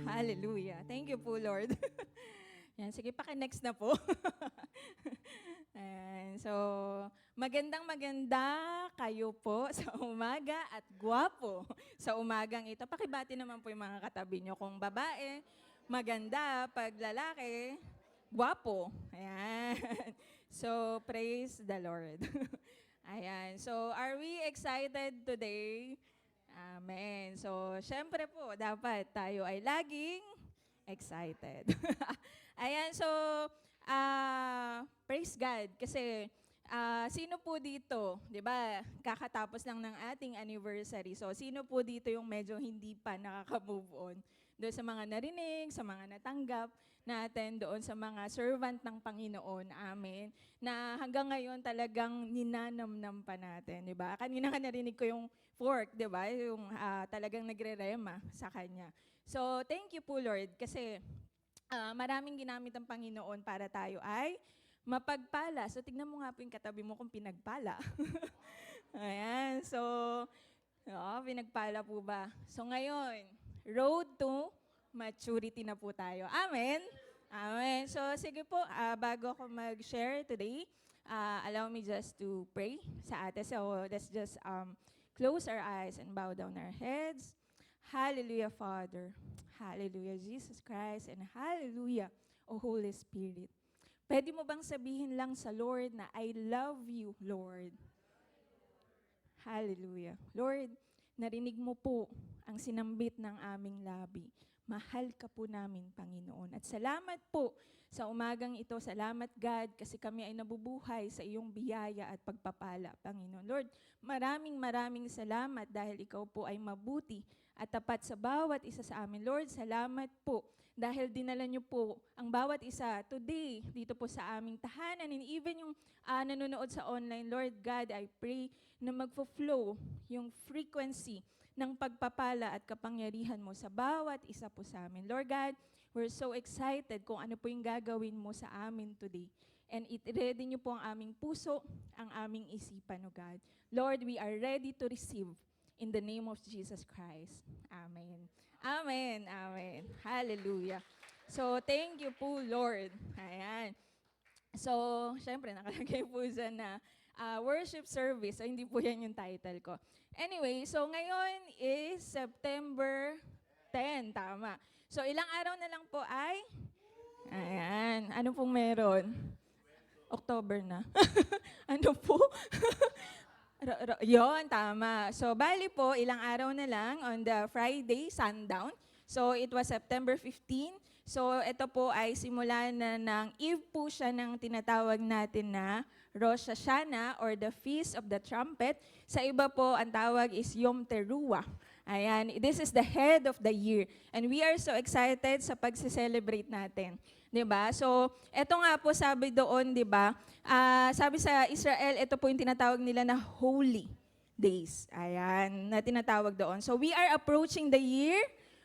Hallelujah. Thank you po, Lord. Yan, sige, paki-next na po. Ayan, so, magandang maganda kayo po sa umaga at gwapo sa umagang ito. Pakibati naman po yung mga katabi nyo. Kung babae, maganda. Pag lalaki, gwapo. Ayan. So, praise the Lord. Ayan. So, are we excited today? Amen. So, syempre po, dapat tayo ay laging excited. Ayan, so, praise God. Kasi, sino po dito, di ba, kakatapos lang ng ating anniversary. So, sino po dito yung medyo hindi pa nakaka-move on? Doon sa mga narinig, sa mga natanggap natin, doon sa mga servant ng Panginoon. Amen. Na hanggang ngayon talagang ninanamnam pa natin, di ba? Kanina ka narinig ko yung fork, di ba? Yung talagang nagre-rema sa Kanya. So, thank you po, Lord, kasi maraming ginamit ang Panginoon para tayo ay mapagpala. So, tignan mo nga po yung katabi mo kung pinagpala. Ayan, so, pinagpala po ba? So, ngayon, road to maturity na po tayo. Amen? Amen. So, sige po, bago ako mag-share today, allow me just to pray sa atin. So, let's just close our eyes and bow down our heads. Hallelujah, Father. Hallelujah, Jesus Christ. And hallelujah, O Holy Spirit. Pwede mo bang sabihin lang sa Lord na I love you, Lord? Hallelujah. Lord, narinig mo po ang sinambit ng aming labi. Mahal ka po namin, Panginoon. At salamat po sa umagang ito. Salamat, God, kasi kami ay nabubuhay sa iyong biyaya at pagpapala, Panginoon. Lord, maraming salamat dahil ikaw po ay mabuti at tapat sa bawat isa sa amin. Lord, salamat po dahil dinala niyo po ang bawat isa today dito po sa aming tahanan and even yung nanonood sa online. Lord God, I pray na magfo-flow yung frequency ng pagpapala at kapangyarihan mo sa bawat isa po sa amin. Lord God, we're so excited kung ano po yung gagawin mo sa amin today. And ready niyo po ang aming puso, ang aming isipan, O God. Lord, we are ready to receive in the name of Jesus Christ. Amen. Amen. Amen. Hallelujah. So, thank you po, Lord. Ayan. So, syempre, nakalagay po dyan na worship service. So, hindi po yan yung title ko. Anyway, so ngayon is September 10, tama. So, ilang araw na lang po ay? Ayan. Ano pong meron? October na. Ano po? Yon, tama. So, bali po, ilang araw na lang on the Friday, sundown. So, it was September 15. So, ito po ay simula na ng eve po siya ng tinatawag natin na Rosh Hashanah or the Feast of the Trumpet. Sa iba po, ang tawag is Yom Teruah. Ayan, this is the head of the year. And we are so excited sa pagse-celebrate natin. 'Di ba? So, eto nga po sabi doon, 'di ba? Sabi sa Israel, ito po yung tinatawag nila na holy days. Ayan, na tinatawag doon. So, we are approaching the year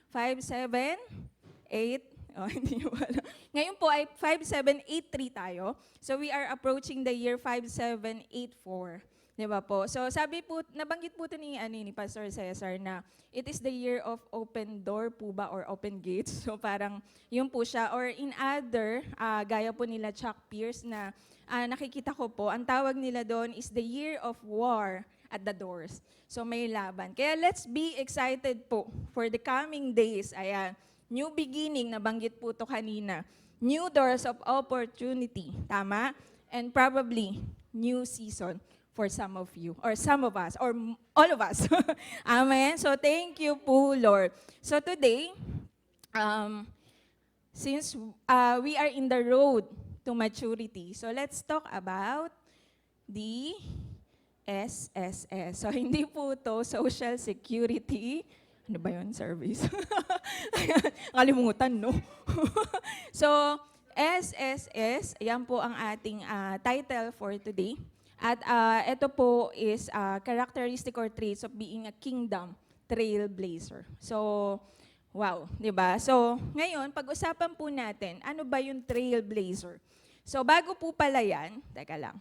5788. Oh, hindi mo alam. Ngayon po ay 5783 tayo. So, we are approaching the year 5784. Di ba po? So, sabi po, nabanggit po ito ni Pastor Cesar na it is the year of open door po ba or open gates. So, parang yun po siya. Or in other, gaya po nila Chuck Pierce na nakikita ko po, ang tawag nila doon is the year of war at the doors. So, may laban. Kaya let's be excited po for the coming days. Ayan. New beginning, nabanggit po ito kanina. New doors of opportunity. Tama? And probably, new season for some of you, or some of us, or all of us. Amen? So, thank you po, Lord. So, today, since we are in the road to maturity, so let's talk about the SSS. So, hindi po to Social Security. Ano ba yun? Service. Kalimutan, no? So, SSS, yan po ang ating title for today. At ito po is characteristic or traits of being a kingdom trailblazer. So, wow, di ba? So, ngayon, pag-usapan po natin, ano ba yung trailblazer? So, bago po pala yan, teka lang,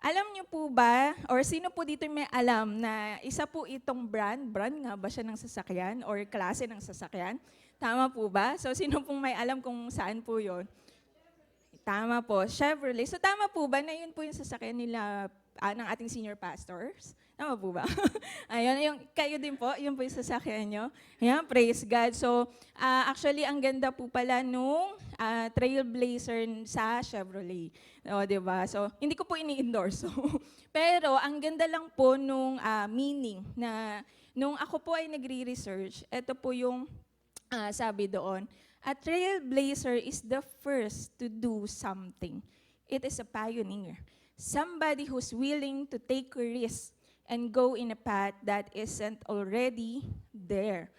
Alam niyo po ba, or sino po dito may alam na isa po itong brand nga ba siya ng sasakyan or klase ng sasakyan? Tama po ba? So sino pong may alam kung saan po yon? Tama po, Chevrolet. So tama po ba na yun po yung sasakyan nila ng ating senior pastors? Tama po ba? Ayun, yung, kayo din po, yun po yung sasakyan nyo. Ayan, praise God. So actually, ang ganda po pala nung Trailblazer sa Chevrolet. O, di ba? So hindi ko po ini-endorse. Pero ang ganda lang po nung meaning na nung ako po ay nagre-research, ito po yung sabi doon. A trailblazer is the first to do something. It is a pioneer. Somebody who's willing to take a risk and go in a path that isn't already there.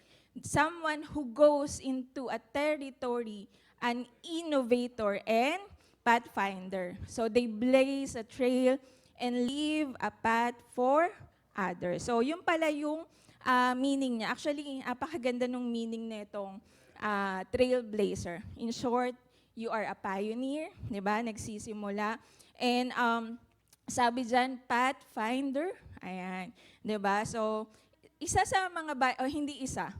Someone who goes into a territory, an innovator and pathfinder. So they blaze a trail and leave a path for others. So yun pala yung meaning niya. Actually, apakaganda nung meaning nitong trailblazer. In short, you are a pioneer, di ba? Nagsisimula. And sabi dyan, pathfinder. Ayan, di ba? So, isa sa mga, hindi isa,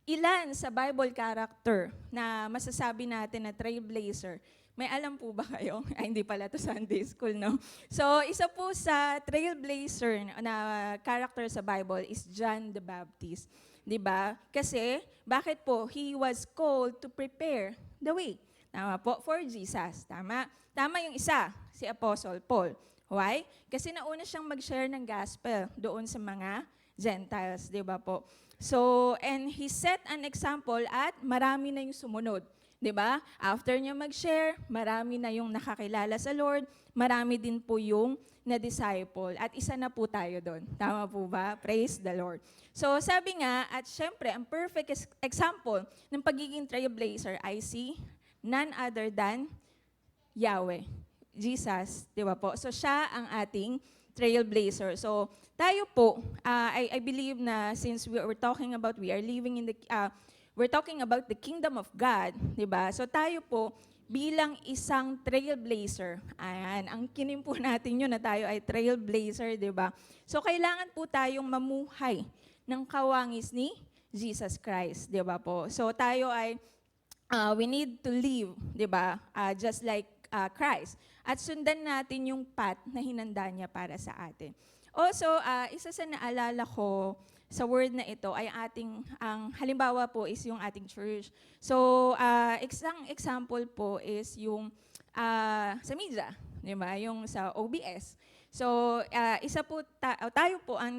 ilan sa Bible character na masasabi natin na trailblazer. May alam po ba kayo? Ay, hindi pala to Sunday school, no? So, isa po sa trailblazer na character sa Bible is John the Baptist. 'Di ba? Kasi, bakit po? He was called to prepare the way. Tama po, for Jesus. Tama? Tama yung isa, si Apostle Paul. Why? Kasi nauna siyang mag-share ng gospel doon sa mga Gentiles, 'di ba po? So, and he set an example at marami na yung sumunod. 'Di ba? After niya mag-share, marami na yung nakakilala sa Lord, marami din po yung na-disciple. At isa na po tayo doon. Tama po ba? Praise the Lord. So sabi nga, at syempre, ang perfect example ng pagiging trailblazer I see none other than Yahweh, Jesus, di ba po? So siya ang ating trailblazer. So tayo po, I believe na since we're talking about, we are living in the, we're talking about the kingdom of God, di ba? So tayo po, bilang isang trailblazer, ayan, ang kinim po natin yun na tayo ay trailblazer, di ba? So kailangan po tayong mamuhay ng kawangis ni Jesus Christ, di ba po? So tayo ay, we need to live, di ba? Just like Christ. At sundan natin yung path na hinanda niya para sa atin. Also, isa sa naalala ko sa word na ito ay ang halimbawa po is yung ating church. So, isang example po is yung sa media, di ba? Yung sa OBS. So, isa po, tayo po ang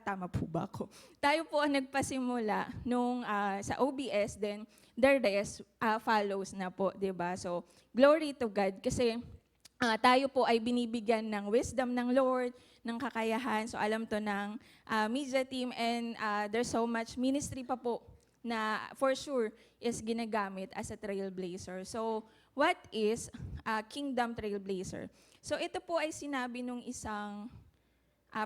tama po ba ako? Tayo po ang nagpasimula nung sa OBS, then the rest follows na po, di ba? So, glory to God kasi tayo po ay binibigyan ng wisdom ng Lord, ng kakayahan. So alam to ng media team and there's so much ministry pa po na for sure is ginagamit as a trailblazer. So what is a kingdom trailblazer? So ito po ay sinabi nung isang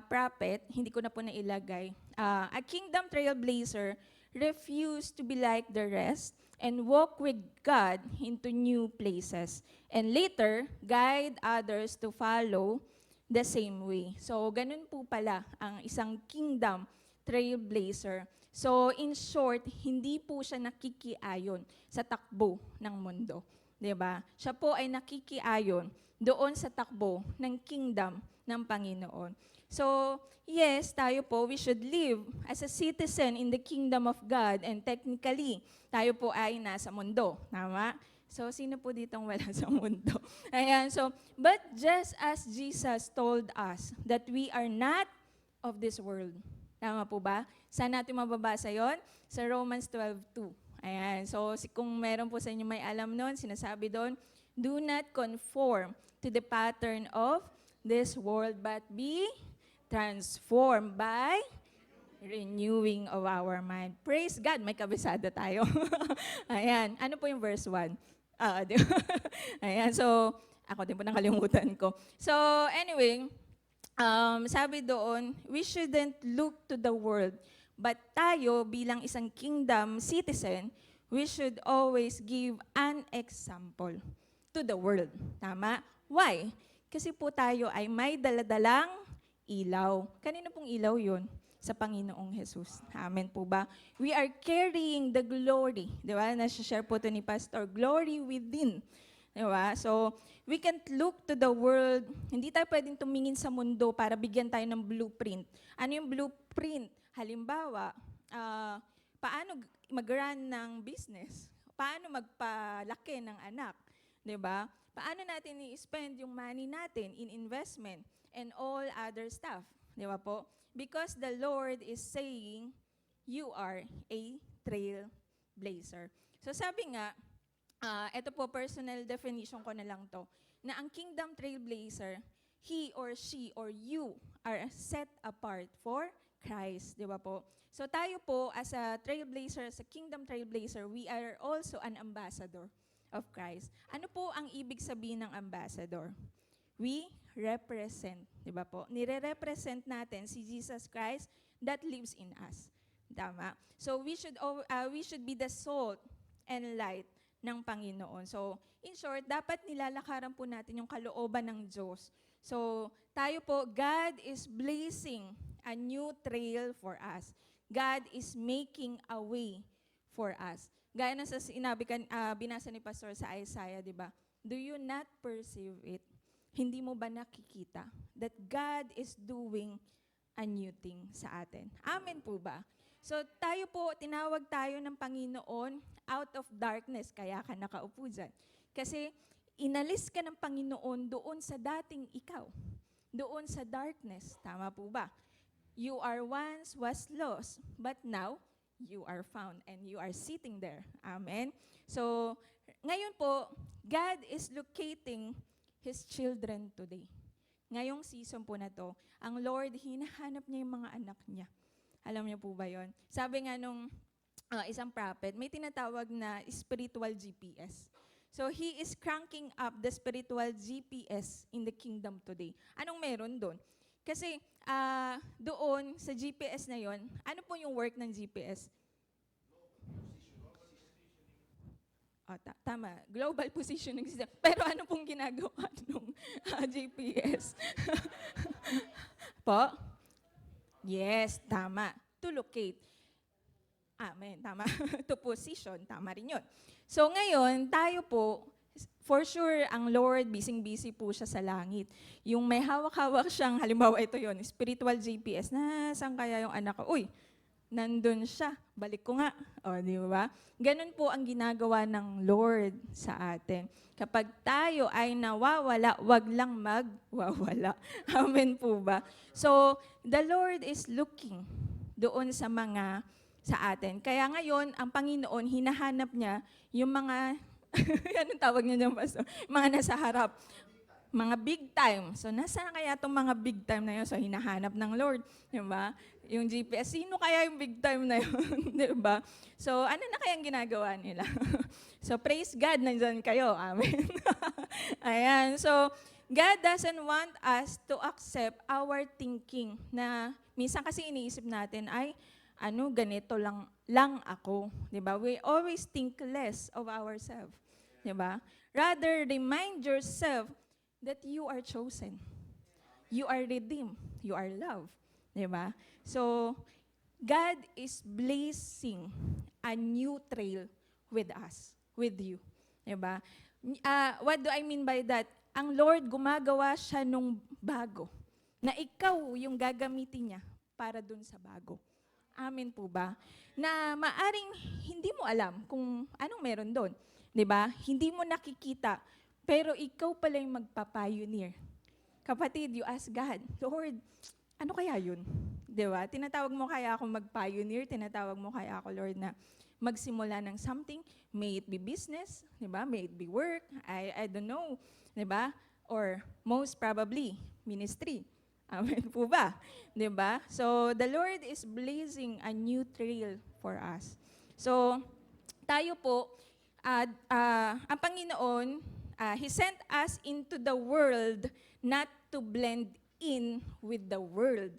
prophet, hindi ko na po nailagay. A kingdom trailblazer refused to be like the rest and walk with God into new places. And later, guide others to follow the same way. So, ganun po pala ang isang kingdom trailblazer. So, in short, hindi po siya nakikiayon sa takbo ng mundo. 'Di ba? Siya po ay nakikiayon doon sa takbo ng kingdom ng Panginoon. So, yes, tayo po, we should live as a citizen in the kingdom of God and technically, tayo po ay nasa mundo. Tama? So, sino po ditong wala sa mundo? Ayan, so, but just as Jesus told us that we are not of this world. Tama po ba? Saan natin mababasa yon? Sa Romans 12:2. Ayan, so kung meron po sa inyo may alam nun, sinasabi doon, do not conform to the pattern of this world, but be transformed by renewing of our mind. Praise God, may kabisada tayo. Ayan, ano po yung verse 1? Ayan, so, ako din po nakalimutan ko. So, anyway, sabi doon, we shouldn't look to the world, but tayo bilang isang kingdom citizen, we should always give an example to the world. Tama? Why? Kasi po tayo ay may daladalang ilaw. Kanino pong ilaw yun? Sa Panginoong Jesus. Amen po ba? We are carrying the glory. Di ba? Nasa-share po ito ni Pastor. Glory within. Di ba? So, we can't look to the world. Hindi tayo pwedeng tumingin sa mundo para bigyan tayo ng blueprint. Ano yung blueprint? Halimbawa, paano mag-run ng business? Paano magpalaki ng anak? Di ba? Paano natin i-spend yung money natin in investment and all other stuff? Di ba po? Because the Lord is saying, you are a trailblazer. So sabi nga, ito po personal definition ko na lang to, na ang kingdom trailblazer, he or she or you are set apart for Christ. Di ba po? So tayo po as a trailblazer, as a kingdom trailblazer, we are also an ambassador of Christ. Ano po ang ibig sabihin ng ambassador? We represent, di ba po? Nire-represent natin si Jesus Christ that lives in us. Tama? So we should be the salt and light ng Panginoon. So in short, dapat nilalakaran po natin yung kalooban ng Diyos. So tayo po, God is blazing a new trail for us. God is making a way for us. Gaya na sa binasa ni Pastor sa Isaiah, di ba? Do you not perceive it? Hindi mo ba nakikita that God is doing a new thing sa atin? Amen po ba? So tayo po, tinawag tayo ng Panginoon out of darkness, kaya ka nakaupo dyan. Kasi inalis ka ng Panginoon doon sa dating ikaw, doon sa darkness. Tama po ba? You are once was lost, but now you are found and you are sitting there. Amen? So ngayon po, God is locating His children today. Ngayong season po na to, ang Lord, hinahanap niya yung mga anak niya. Alam niyo po ba yon? Sabi nga nung isang prophet, may tinatawag na spiritual GPS. So he is cranking up the spiritual GPS in the kingdom today. Anong meron doon? Kasi doon sa GPS na yon, ano po yung work ng GPS? Tama. Global positioning system. Pero ano pong ginagawa nung GPS? Po? Yes, tama. To locate. Amen, tama. To position, tama rin yun. So ngayon, tayo po, for sure, ang Lord, busy-busy po siya sa langit. Yung may hawak-hawak siyang, halimbawa ito yon, spiritual GPS, nasaan kaya yung anak ko? Uy, nandun siya, balik ko nga. O, di ba? Ganun po ang ginagawa ng Lord sa atin. Kapag tayo ay nawawala, wag lang magwawala. Amen po ba? So, the Lord is looking doon sa atin. Kaya ngayon, ang Panginoon, hinahanap niya yung mga, anong tawag niya dyan, Pastor? Mga nasa harap. Mga big time. So, nasaan kaya itong mga big time na yun? So, hinahanap ng Lord. Diba? Yung GPS, sino kaya yung big time na yun? Diba? So, ano na kayang ginagawa nila? So, praise God, nandyan kayo. Amen. Ayan. So, God doesn't want us to accept our thinking na minsan kasi iniisip natin ay, ganito lang ako. Diba? We always think less of ourselves. Diba? Rather, remind yourself that you are chosen. You are redeemed. You are loved. Diba? So, God is blazing a new trail with us, with you. Diba? What do I mean by that? Ang Lord, gumagawa siya nung bago, na ikaw yung gagamitin niya para dun sa bago. Amen po ba? Na maaring hindi mo alam kung anong meron doon. Diba? Hindi mo nakikita, pero ikaw pala yung magpa-pioneer. Kapatid, you ask God, Lord, ano kaya yun? Diba? Tinatawag mo kaya ako mag-pioneer, tinatawag mo kaya ako, Lord, na magsimula ng something, may it be business, diba? May it be work, I don't know, diba? Or most probably, ministry. Amen po ba? Diba? So, the Lord is blazing a new trail for us. So, tayo po, ang Panginoon, He sent us into the world not to blend in with the world.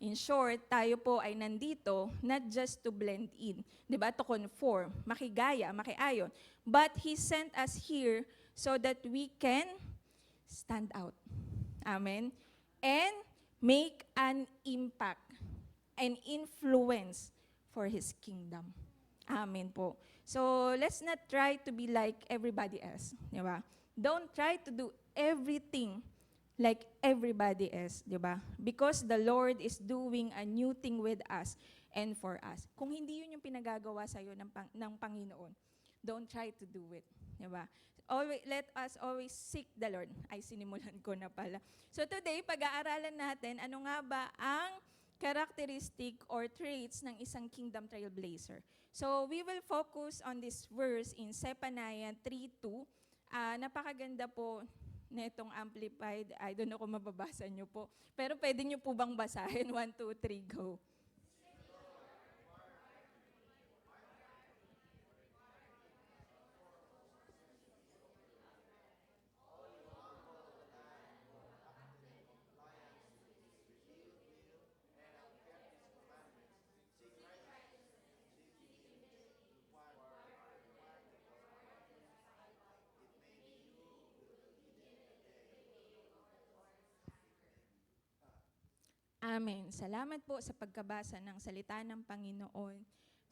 In short, tayo po ay nandito not just to blend in, di ba? To conform, makigaya, makiayon. But He sent us here so that we can stand out. Amen. And make an impact and influence for His kingdom. Amen po. So, let's not try to be like everybody else. Di ba? Don't try to do everything like everybody else. Di ba? Because the Lord is doing a new thing with us and for us. Kung hindi yun yung pinagagawa sa'yo ng Panginoon, don't try to do it. Di ba? Let us always seek the Lord. Ay, sinimulan ko na pala. So today, pag-aaralan natin, ano nga ba ang characteristic or traits ng isang kingdom trailblazer. So we will focus on this verse in Zephaniah 3:2. Napakaganda po na itong amplified. I don't know kung mababasa nyo po. Pero pwede nyo po bang basahin? 1, 2, 3, go. Amen. Salamat po sa pagkabasa ng salita ng Panginoon.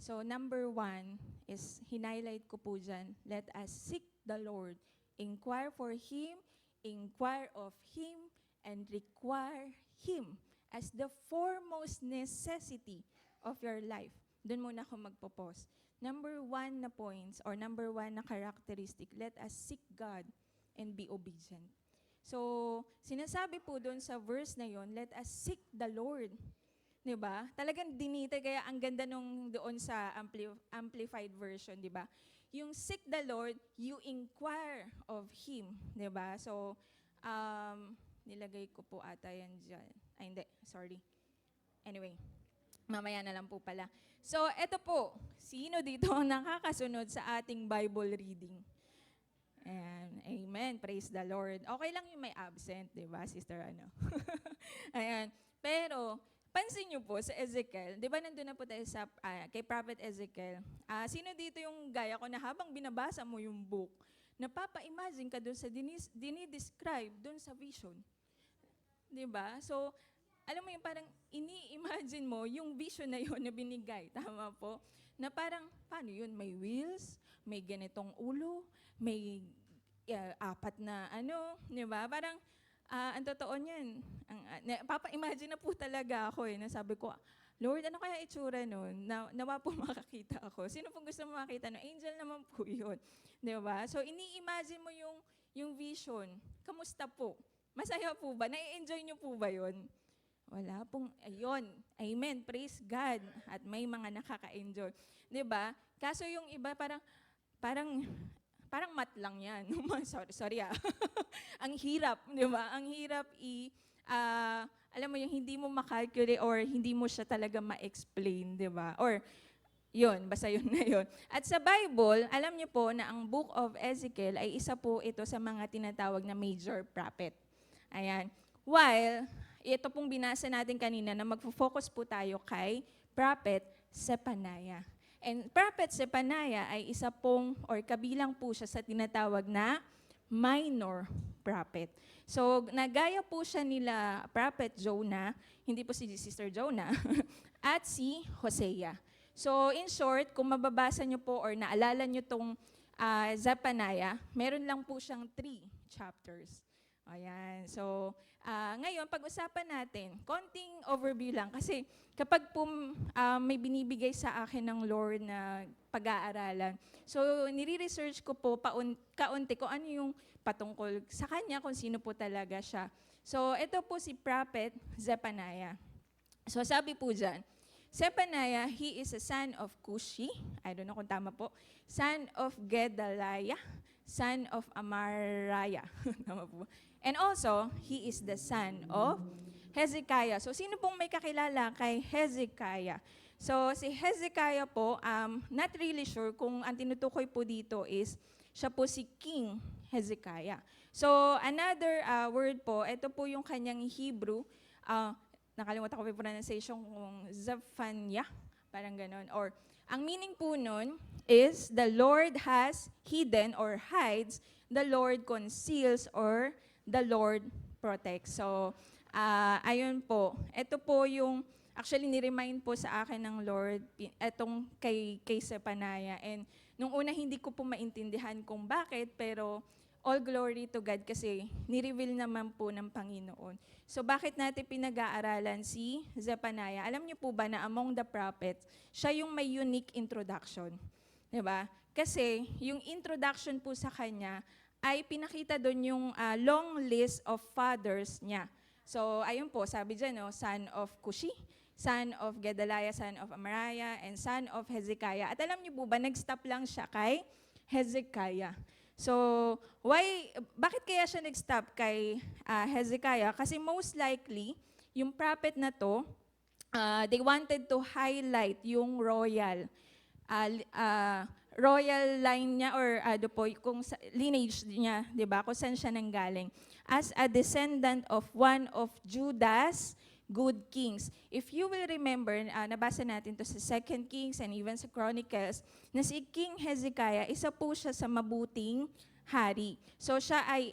So number 1 is, hinighlight ko po dyan, let us seek the Lord, inquire for Him, inquire of Him, and require Him as the foremost necessity of your life. Doon muna ako magpo-pause. Number 1 na points or number 1 na characteristic, let us seek God and be obedient. So, sinasabi po doon sa verse na yon, let us seek the Lord. Diba? Talagang dinita, kaya ang ganda nung doon sa amplified version, diba? Yung seek the Lord, you inquire of Him. Diba? So, nilagay ko po ata yan dyan. Ay, hindi. Sorry. Anyway, mamaya na lang po pala. So, eto po. Sino dito ang nakakasunod sa ating Bible reading? Ayan. Amen. Praise the Lord. Okay lang yung may absent, di ba, Sister ano? Ayan. Pero, pansin nyo po sa Ezekiel, di ba nandun na po tayo sa, kay Prophet Ezekiel, sino dito yung gaya ko na habang binabasa mo yung book, napapa-imagine ka dun sa dinidescribe dun sa vision. Di ba? So, alam mo yung parang ini-imagine mo yung vision na yun na binigay. Tama po? Na parang, paano yun? May wheels, may ganitong ulo, may 4 na ano, di ba? Parang, ang totoo niyan, papa-imagine na po talaga ako nasabi ko, Lord, ano kaya itsura nun? Nawa po makakita ako. Sino pong gusto mo makita? No, angel naman po yun. Di ba? So, ini-imagine mo yung vision. Kamusta po? Masaya po ba? Nai-enjoy niyo po ba yun? Wala pong, ayun. Amen. Praise God. At may mga nakaka-enjoy. Di ba? Kaso yung iba parang mat lang yan. sorry. Ang hirap, di ba? Ang hirap alam mo yung hindi mo makalculate or hindi mo siya talaga ma-explain, di ba? Or, yun, basta yun na yun. At sa Bible, alam niyo po na ang Book of Ezekiel ay isa po ito sa mga tinatawag na major prophet. Ayan. While, ito pong binasa natin kanina na magfo-focus po tayo kay Prophet Zephaniah. And Prophet Zephaniah ay isa pong, or kabilang po siya sa tinatawag na minor prophet. So, nagaya po siya nila Prophet Jonah, hindi po si Sister Jonah, at si Hosea. So, in short, kung mababasa nyo po or naalala nyo tong Zephaniah, meron lang po siyang 3 chapters. Ayan. So, ngayon, pag-usapan natin, konting overview lang. Kasi kapag po may binibigay sa akin ng Lord na pag-aaralan, so nire-research ko po kaunti kung ano yung patungkol sa kanya, kung sino po talaga siya. So, ito po si Prophet Zephaniah. So, sabi po dyan, Zephaniah, he is a son of Cushi, I don't know kung tama po, son of Gedaliah, son of Amariah. Tama po. And also, he is the son of Hezekiah. So, sino pong may kakilala kay Hezekiah? So, si Hezekiah po, not really sure kung ang tinutukoy po dito is, siya po si King Hezekiah. So, another word po, ito po yung kanyang Hebrew, nakalimutan ko yung pronunciation kung Zephaniah, parang ganon. Or, ang meaning po nun is, the Lord has hidden or hides, the Lord conceals, or the Lord protect. So, ayun po. Ito po yung, actually, ni-remind po sa akin ng Lord, etong kay Zephaniah. And nung una, hindi ko po maintindihan kung bakit, pero all glory to God kasi ni-reveal naman po ng Panginoon. So, bakit natin pinag-aaralan si Zephaniah? Alam niyo po ba na among the prophets, siya yung may unique introduction. Diba? Kasi yung introduction po sa kanya ay pinakita doon yung long list of fathers niya. So, ayun po, sabi dyan, no, son of Cushi, son of Gedaliah, son of Amariah, and son of Hezekiah. At alam niyo po ba, nag-stop lang siya kay Hezekiah. So, bakit kaya siya nag-stop kay Hezekiah? Kasi most likely, yung prophet na to, they wanted to highlight yung royal line niya or po, kung lineage niya, di ba? Kung saan siya nanggaling. As a descendant of one of Judah's good kings. If you will remember, nabasa natin to sa 2 Kings and even sa Chronicles, na si King Hezekiah, isa po siya sa mabuting hari. So siya ay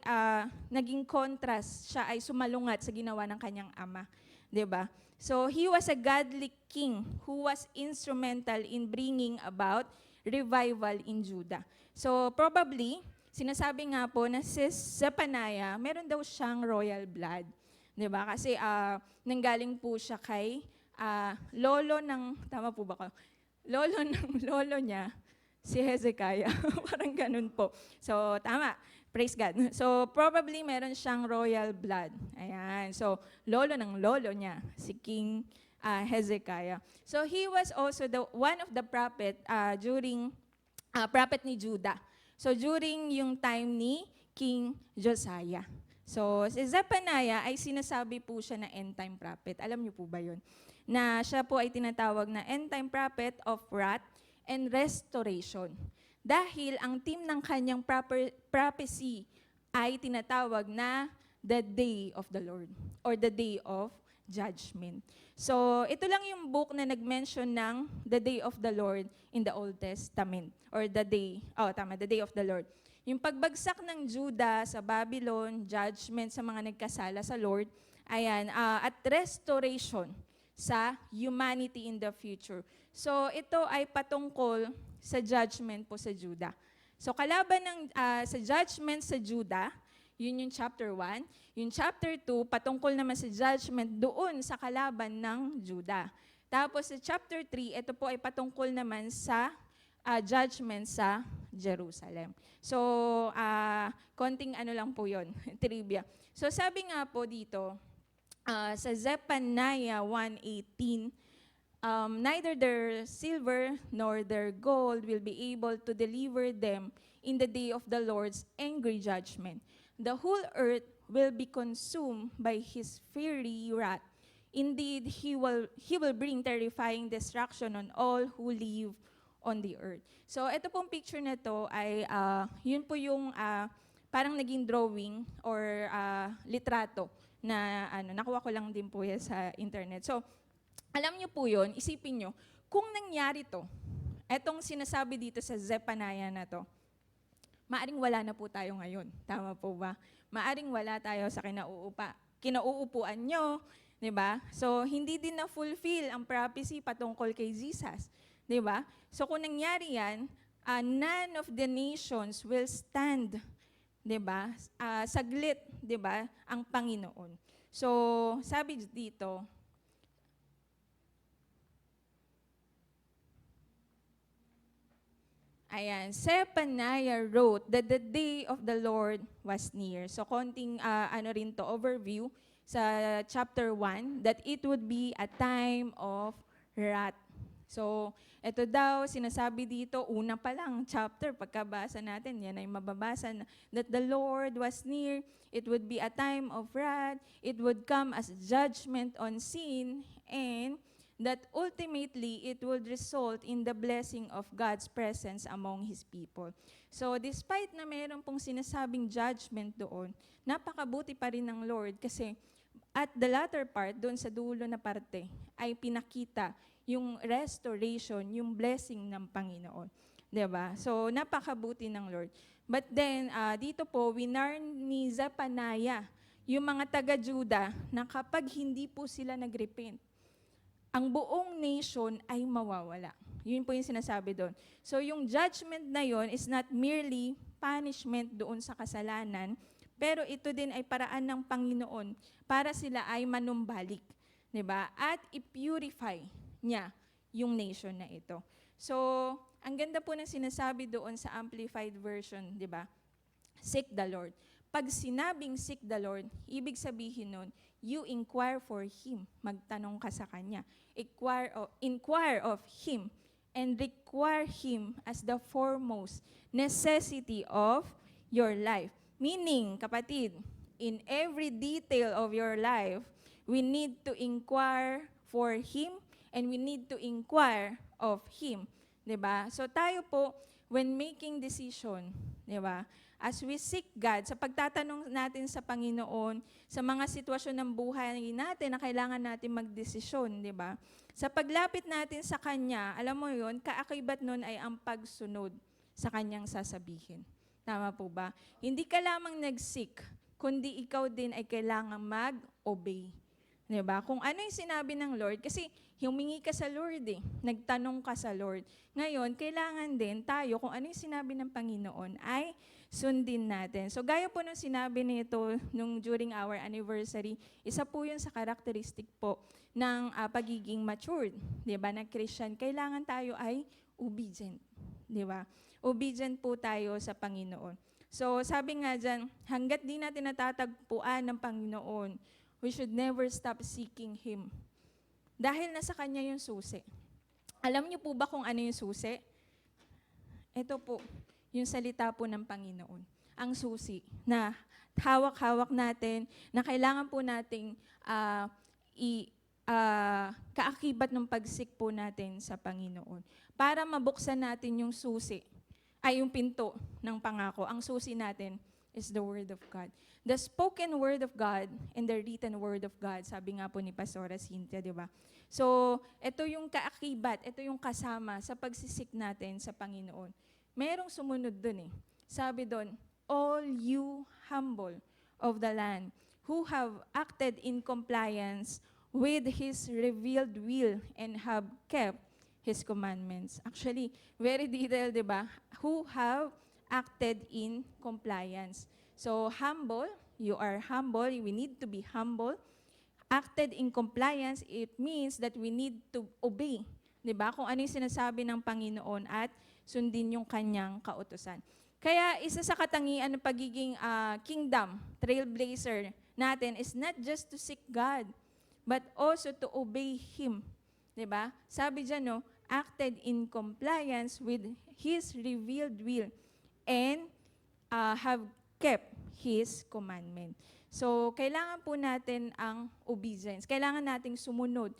naging contrast, siya ay sumalungat sa ginawa ng kanyang ama. Di ba? So he was a godly king who was instrumental in bringing about revival in Judah. So probably, sinasabi nga po na si Zephaniah, meron daw siyang royal blood. Diba? Kasi nanggaling po siya kay lolo ng, tama po ba ko? Lolo ng lolo niya, si Hezekiah. Parang ganun po. So tama, praise God. So probably meron siyang royal blood. Ayan. So lolo ng lolo niya, si King Hezekiah. So he was also one of the prophet during prophet ni Judah. So during yung time ni King Josiah. So si Zephaniah ay sinasabi po siya na end time prophet. Alam niyo po ba yun? Na siya po ay tinatawag na end time prophet of wrath and restoration. Dahil ang theme ng kanyang prophecy ay tinatawag na the day of the Lord or the day of judgment. So, ito lang yung book na nag-mention ng the day of the Lord in the Old Testament. Or the day of the Lord. Yung pagbagsak ng Judah sa Babylon, judgment sa mga nagkasala sa Lord, ayan, at restoration sa humanity in the future. So, ito ay patungkol sa judgment po sa Judah. So, kalaban ng sa judgment sa Judah, yun yung chapter 1. Yung chapter 2, patungkol naman sa judgment doon sa kalaban ng Judah. Tapos sa chapter 3, ito po ay patungkol naman sa judgment sa Jerusalem. So, konting ano lang po yun, trivia. So, sabi nga po dito, sa Zephaniah 1:18, neither their silver nor their gold will be able to deliver them in the day of the Lord's angry judgment. The whole earth will be consumed by his fiery wrath. Indeed, he will bring terrifying destruction on all who live on the earth. So, ito pong picture na to ay, yun po yung parang naging drawing or litrato na nakuha ko lang din po yan sa internet. So, alam niyo po yun, isipin niyo, kung nangyari to, etong sinasabi dito sa Zephaniah na to, maaring wala na po tayo ngayon. Tama po ba? Maaring wala tayo sa kinauupuan nyo, di ba? So, hindi din na-fulfill ang prophecy patungkol kay Jesus. Di ba? So, kung nangyari yan, none of the nations will stand, di ba? Saglit, di ba, ang Panginoon. So, sabi dito, ayan, Zephaniah wrote that the day of the Lord was near. So, konting rin to, overview sa chapter 1, that it would be a time of wrath. So, ito daw, sinasabi dito, una pa lang chapter, pagkabasa natin, yan ay mababasa na, that the Lord was near, it would be a time of wrath, it would come as judgment on sin, and that ultimately it would result in the blessing of God's presence among His people. So, despite na mayroon pong sinasabing judgment doon, napakabuti pa rin ng Lord kasi at the latter part, doon sa dulo na parte, ay pinakita yung restoration, yung blessing ng Panginoon. Diba? So, napakabuti ng Lord. But then, dito po, winarn ni Zephaniah yung mga taga-Juda na kapag hindi po sila nag-repent, ang buong nation ay mawawala. Yun po yung sinasabi doon. So yung judgment na yon is not merely punishment doon sa kasalanan, pero ito din ay paraan ng Panginoon para sila ay manumbalik. 'Di ba? At i-purify niya yung nation na ito. So, ang ganda po ng sinasabi doon sa Amplified Version, 'di ba? Seek the Lord. Pag sinabing seek the Lord, ibig sabihin nun, you inquire for Him. Magtanong ka sa Kanya. Inquire of Him and require Him as the foremost necessity of your life. Meaning, kapatid, in every detail of your life, we need to inquire for Him and we need to inquire of Him. 'Di ba? So tayo po, when making decision, 'di ba? As we seek God, sa pagtatanong natin sa Panginoon, sa mga sitwasyon ng buhay natin na kailangan natin magdesisyon, 'di ba? Sa paglapit natin sa Kanya, alam mo 'yon, kaakibat nun ay ang pagsunod sa Kanyang sasabihin. Tama po ba? Hindi ka lamang nag-seek, kundi ikaw din ay kailangan mag-obey. 'Di ba? Kung ano yung sinabi ng Lord, kasi humingi ka sa Lord nagtanong ka sa Lord. Ngayon, kailangan din tayo, kung ano yung sinabi ng Panginoon, ay sundin natin. So gaya po nung sinabi nito nung during our anniversary, isa po yun sa characteristic po ng pagiging matured, 'di ba? Na Christian, kailangan tayo ay obedient, 'di ba? Obedient po tayo sa Panginoon. So sabi nga diyan, hangga't di natin natatagpuan ng Panginoon, we should never stop seeking Him. Dahil nasa Kanya yung susi. Alam niyo po ba kung ano yung susi? Ito po, yung salita po ng Panginoon. Ang susi na hawak-hawak natin, na kailangan po nating kaakibat ng pagsik po natin sa Panginoon. Para mabuksan natin yung susi, ay yung pinto ng pangako. Ang susi natin is the Word of God. The spoken Word of God and the written Word of God, sabi nga po ni Pastora Cynthia, di ba? So, ito yung kaakibat, ito yung kasama sa pagsisik natin sa Panginoon. Merong sumunod dun Sabi dun, all you humble of the land who have acted in compliance with His revealed will and have kept His commandments. Actually, very detailed, di ba? Who have acted in compliance. So, humble, you are humble, we need to be humble. Acted in compliance, it means that we need to obey. Diba? Kung ano yung sinasabi ng Panginoon at sundin yung kanyang kautusan. Kaya isa sa katangian ng pagiging kingdom, trailblazer natin is not just to seek God, but also to obey Him. Diba? Sabi dyan, acted in compliance with His revealed will and have kept His commandment. So, kailangan po natin ang obedience. Kailangan nating sumunod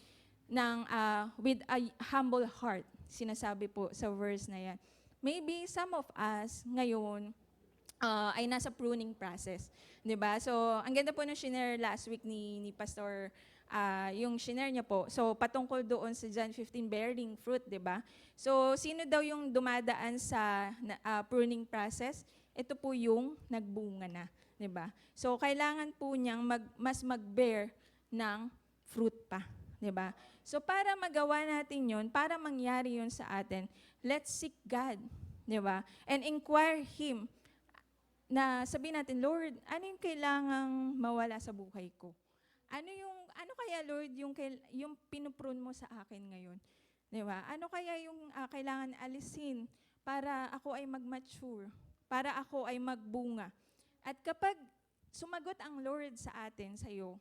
with a humble heart. Sinasabi po sa verse na yan. Maybe some of us ngayon ay nasa pruning process. 'Di ba? So, ang ganda po ng shinare last week ni Pastor, yung shinare niya po. So, patungkol doon sa John 15, bearing fruit, 'di ba? So, sino daw yung dumadaan sa pruning process? Ito po yung nagbunga na. 'Di ba? So, kailangan po niyang mas mag-bear ng fruit pa. 'Di ba? So, para magawa natin yon, para mangyari yon sa atin, let's seek God. 'Di ba? And inquire Him. Na sabihin natin, Lord, ano yung kailangang mawala sa buhay ko? Ano kaya, Lord, yung pinuprune mo sa akin ngayon? 'Di ba? Ano kaya yung kailangan alisin para ako ay mag-mature, para ako ay magbunga? At kapag sumagot ang Lord sa atin, sa iyo,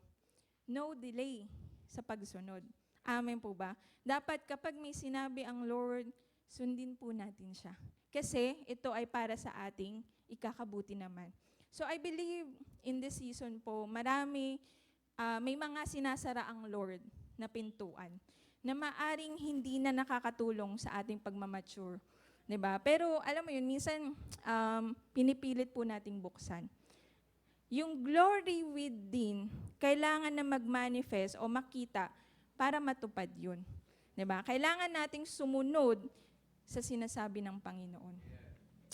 no delay sa pagsunod. Amen po ba? Dapat kapag may sinabi ang Lord, sundin po natin siya. Kasi ito ay para sa ating ikakabuti naman. So I believe in this season po, may mga sinasara ang Lord na pintuan na maaring hindi na nakakatulong sa ating pagmamature. 'Di ba? Pero alam mo yun, minsan pinipilit po nating buksan. Yung glory within, kailangan na mag-manifest o makita para matupad yun. 'Di ba? Kailangan nating sumunod sa sinasabi ng Panginoon.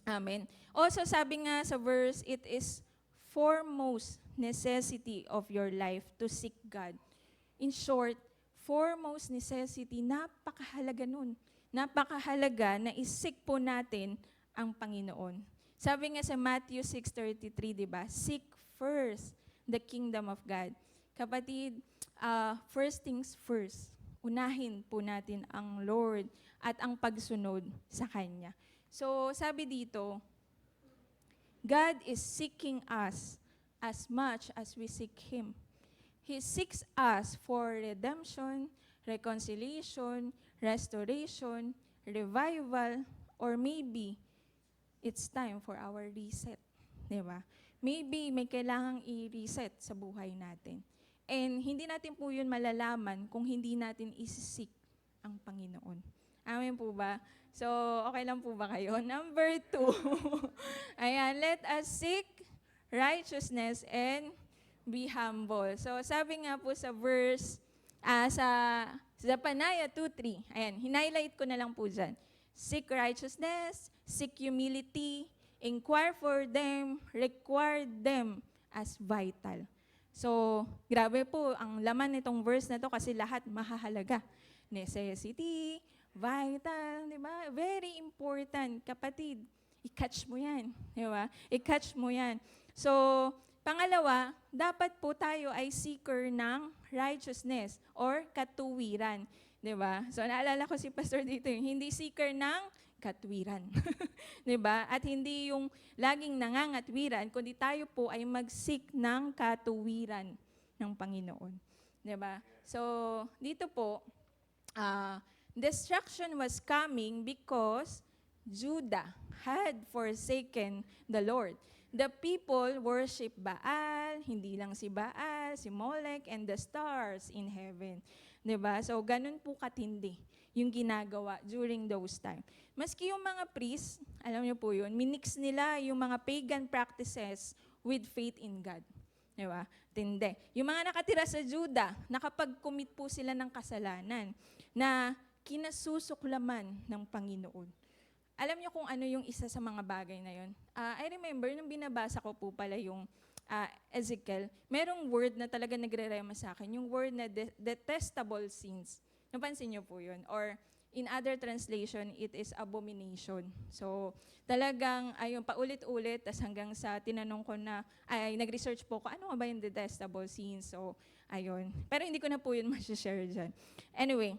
Amen. Also, sabi nga sa verse, it is foremost necessity of your life to seek God. In short, foremost necessity, napakahalaga nun. Napakahalaga na isik po natin ang Panginoon. Sabi nga sa Matthew 6:33, di ba? Seek first the kingdom of God. Kapatid, first things first. Unahin po natin ang Lord at ang pagsunod sa Kanya. So, sabi dito, God is seeking us as much as we seek Him. He seeks us for redemption, reconciliation, restoration, revival, or maybe it's time for our reset. Diba? Maybe may kailangang i-reset sa buhay natin. And hindi natin po yun malalaman kung hindi natin isisik ang Panginoon. Amen po ba? So, okay lang po ba kayo? Number 2. Ayan, let us seek righteousness and be humble. So, sabi nga po sa verse, sa Zephaniah 2:3, ayan, hinighlight ko na lang po dyan. Seek righteousness, seek humility, inquire for them, require them as vital. So, grabe po ang laman nitong verse na to kasi lahat mahahalaga. Necessity, vital, di ba? Very important, kapatid. I-catch mo yan, di ba? I-catch mo yan. So, pangalawa, dapat po tayo ay seeker ng righteousness or katuwiran. Diba? So, naalala ko si Pastor dito, hindi seeker ng katwiran. Diba? At hindi yung laging nangangatwiran, kundi tayo po ay mag-seek ng katuwiran ng Panginoon. Diba? So, dito po, destruction was coming because Judah had forsaken the Lord. The people worship Baal, hindi lang si Baal, si Molech, and the stars in heaven. Diba? So, ganun po katindi yung ginagawa during those time. Maski yung mga priests, alam niyo po yun, minix nila yung mga pagan practices with faith in God. Diba? Tindi. Yung mga nakatira sa Judah, nakapag-commit po sila ng kasalanan na kinasusuklaman ng Panginoon. Alam niyo kung ano yung isa sa mga bagay na yun? I remember, nung binabasa ko po pala yung Ezekiel, merong word na talaga nagre-rema sa akin, yung word na detestable sins. Napansin niyo po yun? Or in other translation, it is abomination. So, talagang, ayun, paulit-ulit, tas hanggang sa tinanong ko na, nag-research po ko, ano ba yung detestable sins? So, ayun. Pero hindi ko na po yun ma-share dyan. Anyway,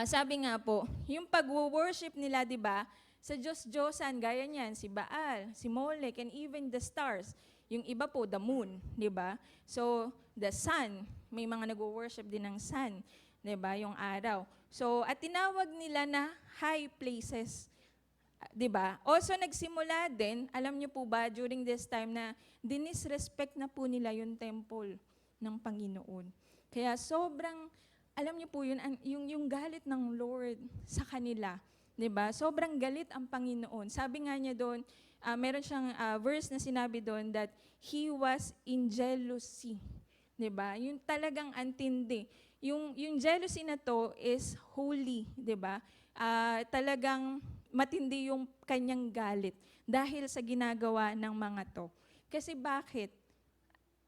sabi nga po, yung pag-worship nila, di ba, sa Diyos-Diyosan, gaya niyan, si Baal, si Molech, and even the stars. Yung iba po, the moon, di ba? So, the sun, may mga nag-worship din ng sun, di ba, yung araw. So, at tinawag nila na high places, di ba? Also, nagsimula din, alam niyo po ba, during this time na dinisrespect na po nila yung temple ng Panginoon. Kaya sobrang, alam niyo po yun, yung galit ng Lord sa kanila, di ba? Sobrang galit ang Panginoon. Sabi nga niya doon, meron siyang verse na sinabi doon that He was in jealousy. Diba? Yung talagang antindi. Yung jealousy na to is holy. Diba? Talagang matindi yung kanyang galit dahil sa ginagawa ng mga to. Kasi bakit?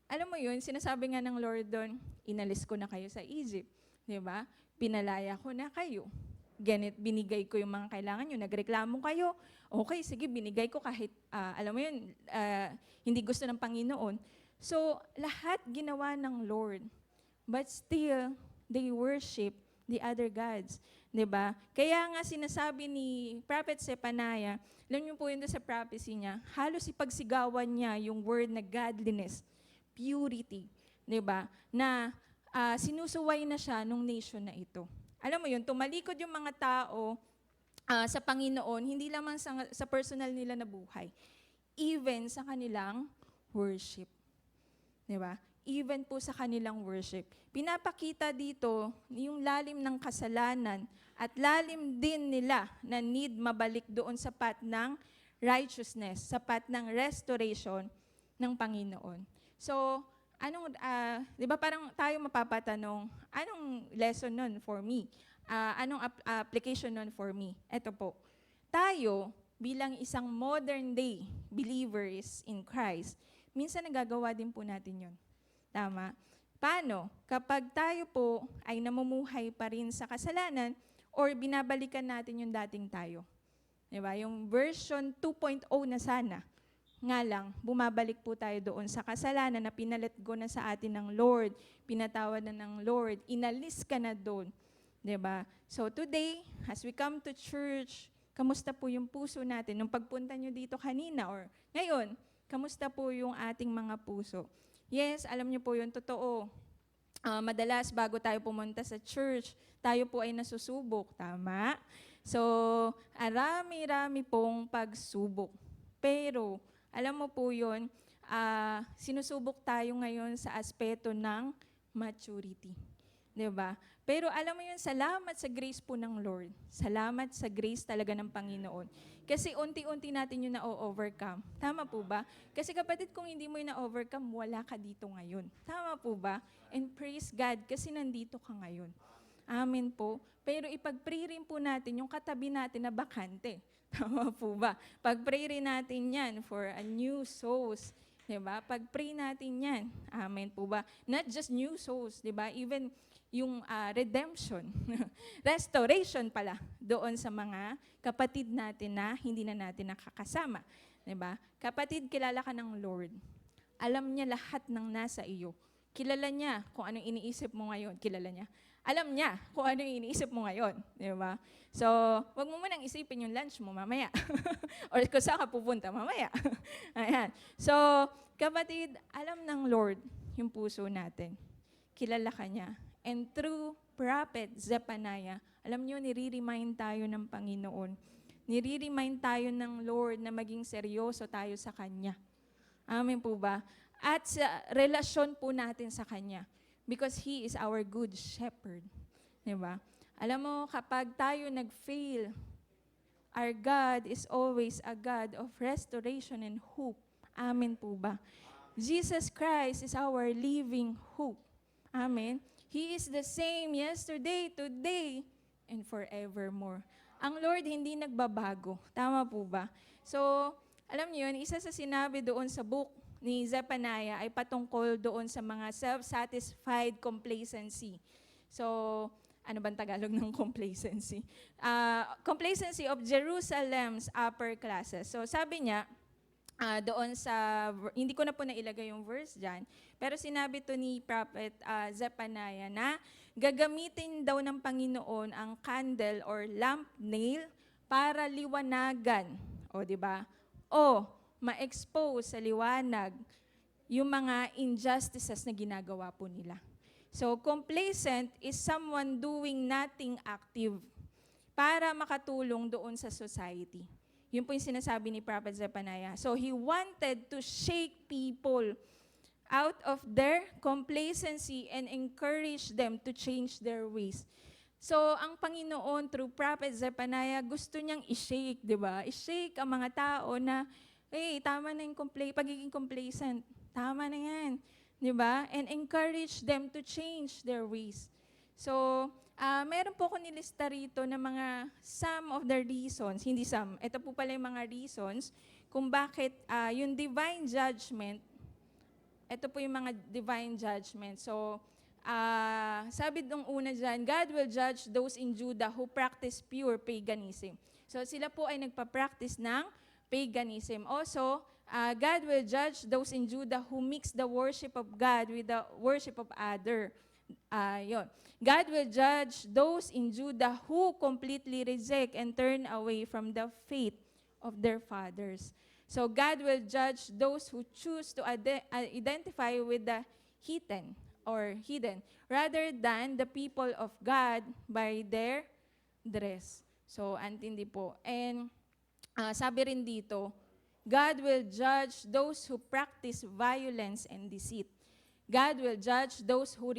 Alam mo yun, sinasabi nga ng Lord doon, inalis ko na kayo sa Egypt. Diba? Pinalaya ko na kayo. Ganit, binigay ko yung mga kailangan nyo, nagreklamo kayo, okay, sige, binigay ko kahit, alam mo yun, hindi gusto ng Panginoon. So, lahat ginawa ng Lord, but still, they worship the other gods. Diba? Kaya nga sinasabi ni Prophet Zephaniah, alam niyo po yun sa prophecy niya, halos ipagsigawan niya yung word na godliness, purity, diba? Na sinusuway na siya nung nation na ito. Alam mo yun, tumalikod yung mga tao sa Panginoon, hindi lamang sa personal nila na buhay, even sa kanilang worship. Diba? Even po sa kanilang worship. Pinapakita dito yung lalim ng kasalanan at lalim din nila na need mabalik doon sa path ng righteousness, sa path ng restoration ng Panginoon. So, di ba parang tayo mapapatanong, anong lesson nun for me? Anong application nun for me? Ito po, tayo bilang isang modern day believers in Christ, minsan nagagawa din po natin yun. Tama? Paano? Kapag tayo po ay namumuhay pa rin sa kasalanan or binabalikan natin yung dating tayo. Diba? Yung version 2.0 na sana. Nga lang, bumabalik po tayo doon sa kasalanan na pinalet go na sa atin ng Lord, pinatawad na ng Lord, inalis ka na doon. Diba? So today, as we come to church, kamusta po yung puso natin? Nung pagpunta nyo dito kanina or ngayon, kamusta po yung ating mga puso? Yes, alam nyo po yun, totoo. Madalas bago tayo pumunta sa church, tayo po ay nasusubok, tama? So, arami-rami pong pagsubok. Pero, alam mo po yun, sinusubok tayo ngayon sa aspeto ng maturity. Diba? Pero alam mo yun, salamat sa grace po ng Lord. Salamat sa grace talaga ng Panginoon. Kasi unti-unti natin yung na-overcome. Tama po ba? Kasi kapatid, kung hindi mo yung na-overcome, wala ka dito ngayon. Tama po ba? And praise God, kasi nandito ka ngayon. Amen po. Pero ipag-pray rin po natin yung katabi natin na bakante. Tama po ba? Pag-pray rin natin yan for a new souls. Diba? Pag-pray natin yan. Amen po ba? Not just new souls, diba? Even yung redemption, restoration pala doon sa mga kapatid natin na hindi na natin nakakasama. Diba? Kapatid, kilala ka ng Lord. Alam niya lahat ng nasa iyo. Kilala niya kung anong iniisip mo ngayon. Kilala niya. Alam niya kung anong iniisip mo ngayon. Diba? So, wag mo munang isipin yung lunch mo mamaya. Or kung saan ka pupunta mamaya. Ayan. So, kapatid, alam ng Lord yung puso natin. Kilala ka niya. And through Prophet Zephaniah, alam niyo, nire-remind tayo ng Panginoon. Nire-remind tayo ng Lord na maging seryoso tayo sa Kanya. Amen po ba? At sa relasyon po natin sa Kanya. Because He is our good shepherd. Diba? Alam mo, kapag tayo nag-fail, our God is always a God of restoration and hope. Amen po ba? Jesus Christ is our living hope. Amen. He is the same yesterday, today, and forevermore. Ang Lord hindi nagbabago. Tama po ba? So, alam niyo yun, isa sa sinabi doon sa book ni Zephaniah ay patungkol doon sa mga self-satisfied complacency. So, ano bang Tagalog ng complacency? Complacency of Jerusalem's upper classes. So, sabi niya, doon sa, hindi ko na po nailagay yung verse dyan, pero sinabi to ni Prophet Zephaniah na gagamitin daw ng Panginoon ang candle or lamp nail para liwanagan, o di ba? O ma-expose sa liwanag yung mga injustices na ginagawa po nila. So, complacent is someone doing nothing active para makatulong doon sa society. Yun po yung sinasabi ni Prophet Zephaniah. So, he wanted to shake people out of their complacency and encourage them to change their ways. So, ang Panginoon, through Prophet Zephaniah, gusto niyang i-shake, di ba? I-shake ang mga tao na, hey, tama na yung pagiging complacent. Tama na yan. Di ba? And encourage them to change their ways. So, meron po ko nilista rito na mga some of the reasons, hindi some, ito po pala yung mga reasons kung bakit yung divine judgment, ito po yung mga divine judgment. So, sabi nung una dyan, God will judge those in Judah who practice pure paganism. So, sila po ay nagpa-practice ng paganism. Also, God will judge those in Judah who mix the worship of God with the worship of other. Yun. God will judge those in Judah who completely reject and turn away from the faith of their fathers. So God will judge those who choose to identify with the hidden rather than the people of God by their dress. So antindi po. And sabi rin dito, God will judge those who practice violence and deceit. God will judge those who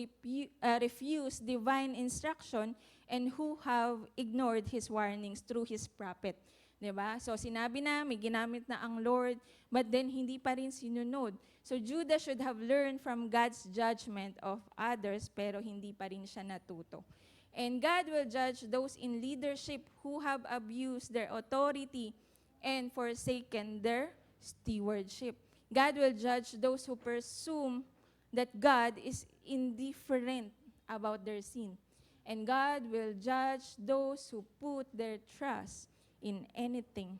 refuse divine instruction and who have ignored His warnings through His prophet. Diba? So sinabi na, may ginamit na ang Lord, but then hindi pa rin sinunod. So Judah should have learned from God's judgment of others, pero hindi pa rin siya natuto. And God will judge those in leadership who have abused their authority and forsaken their stewardship. God will judge those who presume that God is indifferent about their sin. And God will judge those who put their trust in anything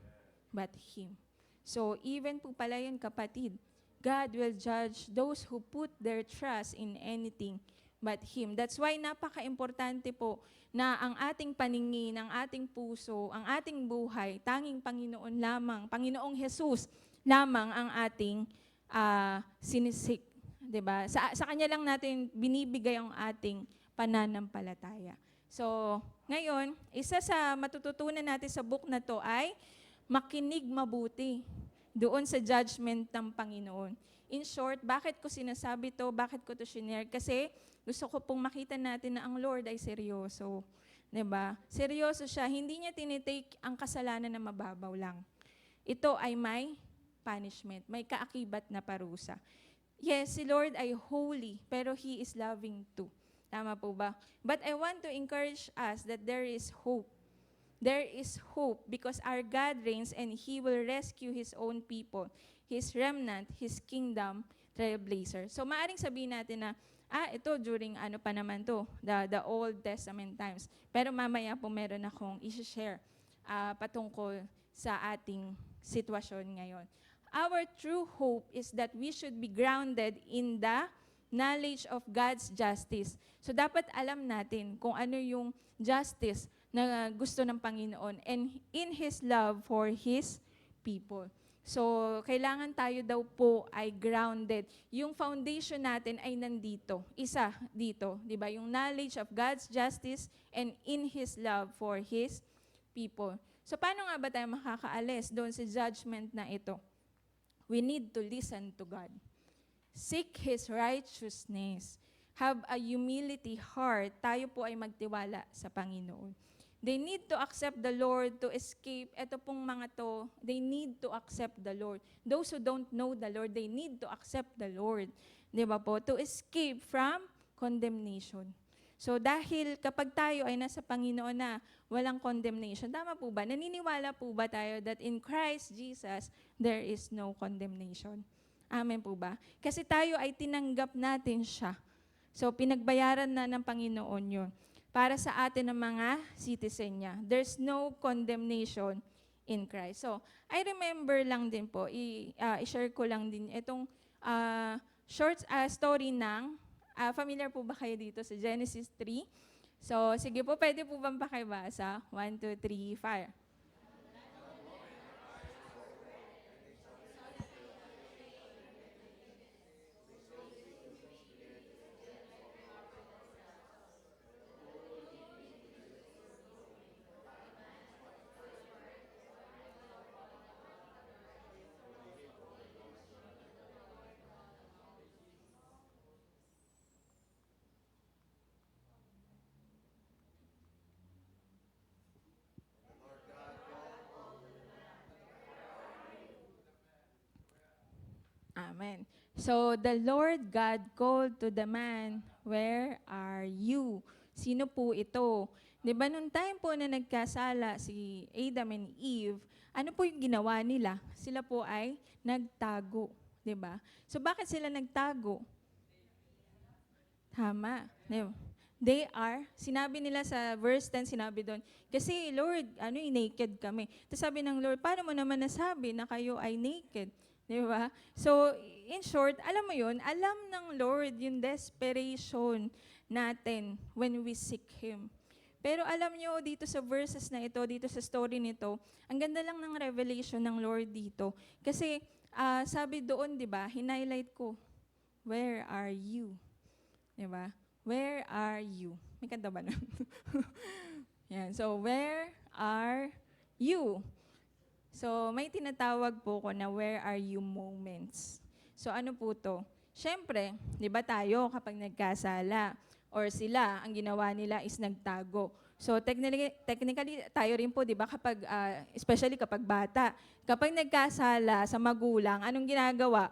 but Him. So even po pala yun, kapatid, God will judge those who put their trust in anything but Him. That's why napaka-importante po na ang ating paningin, ang ating puso, ang ating buhay, tanging Panginoon lamang, Panginoong Jesus lamang ang ating sinisik. 'Di ba? Sa Kanya lang natin binibigay ang ating pananampalataya. So, ngayon, isa sa matututunan natin sa book na to ay makinig mabuti doon sa judgment ng Panginoon. In short, bakit ko sinasabi to? Bakit ko to shinare? Kasi gusto ko pong makita natin na ang Lord ay seryoso. 'Di ba? Seryoso siya. Hindi niya tinitake ang kasalanan na mababaw lang. Ito ay may punishment, may kaakibat na parusa. Yes, si Lord ay holy, pero He is loving too. Tama po ba? But I want to encourage us that there is hope. There is hope because our God reigns and He will rescue His own people, His remnant, His kingdom trailblazer. So maaring sabihin natin na, ito during ano pa naman to, the Old Testament times. Pero mamaya po meron akong i-share patungkol sa ating sitwasyon ngayon. Our true hope is that we should be grounded in the knowledge of God's justice. So dapat alam natin kung ano yung justice na gusto ng Panginoon and in His love for His people. So kailangan tayo daw po ay grounded. Yung foundation natin ay nandito. Isa dito, di ba? Yung knowledge of God's justice and in His love for His people. So paano nga ba tayo makakaalis doon sa judgment na ito? We need to listen to God. Seek His righteousness. Have a humility heart. Tayo po ay magtiwala sa Panginoon. They need to accept the Lord to escape. Ito pong mga to, they need to accept the Lord. Those who don't know the Lord, they need to accept the Lord. Di ba po? To escape from condemnation. So dahil kapag tayo ay nasa Panginoon na walang condemnation, tama po ba? Naniniwala po ba tayo that in Christ Jesus, there is no condemnation? Amen po ba? Kasi tayo ay tinanggap natin siya. So pinagbayaran na ng Panginoon yun para sa atin ng mga citizen niya. There's no condemnation in Christ. So I remember lang din po, i-share ko lang din itong short story ng familiar po ba kayo dito sa Genesis 3? So, sige po, pwede po bang pakibasa? 1, 2, 3, fire. Amen. So, the Lord God called to the man, "Where are you?" Sino po ito? Di ba nung time po na nagkasala si Adam and Eve, ano po yung ginawa nila? Sila po ay nagtago. Di ba? So, bakit sila nagtago? Tama. They are, sinabi nila sa verse 10, sinabi doon, kasi Lord, naked kami. Tapos sabi ng Lord, paano mo naman nasabi na kayo ay naked? Di ba? So, in short, alam mo yun, alam ng Lord yung desperation natin when we seek Him. Pero alam nyo, dito sa verses na ito, dito sa story nito, ang ganda lang ng revelation ng Lord dito. Kasi sabi doon, di ba, hinighlight ko, where are you? Di ba? Where are you? May kanta ba na? Yan. So, where are you? So, may tinatawag po ko na where are you moments. So, ano po to? Siyempre, di ba tayo kapag nagkasala or sila, ang ginawa nila is nagtago. So, technically tayo rin po, di ba, kapag, especially kapag bata, kapag nagkasala sa magulang, anong ginagawa?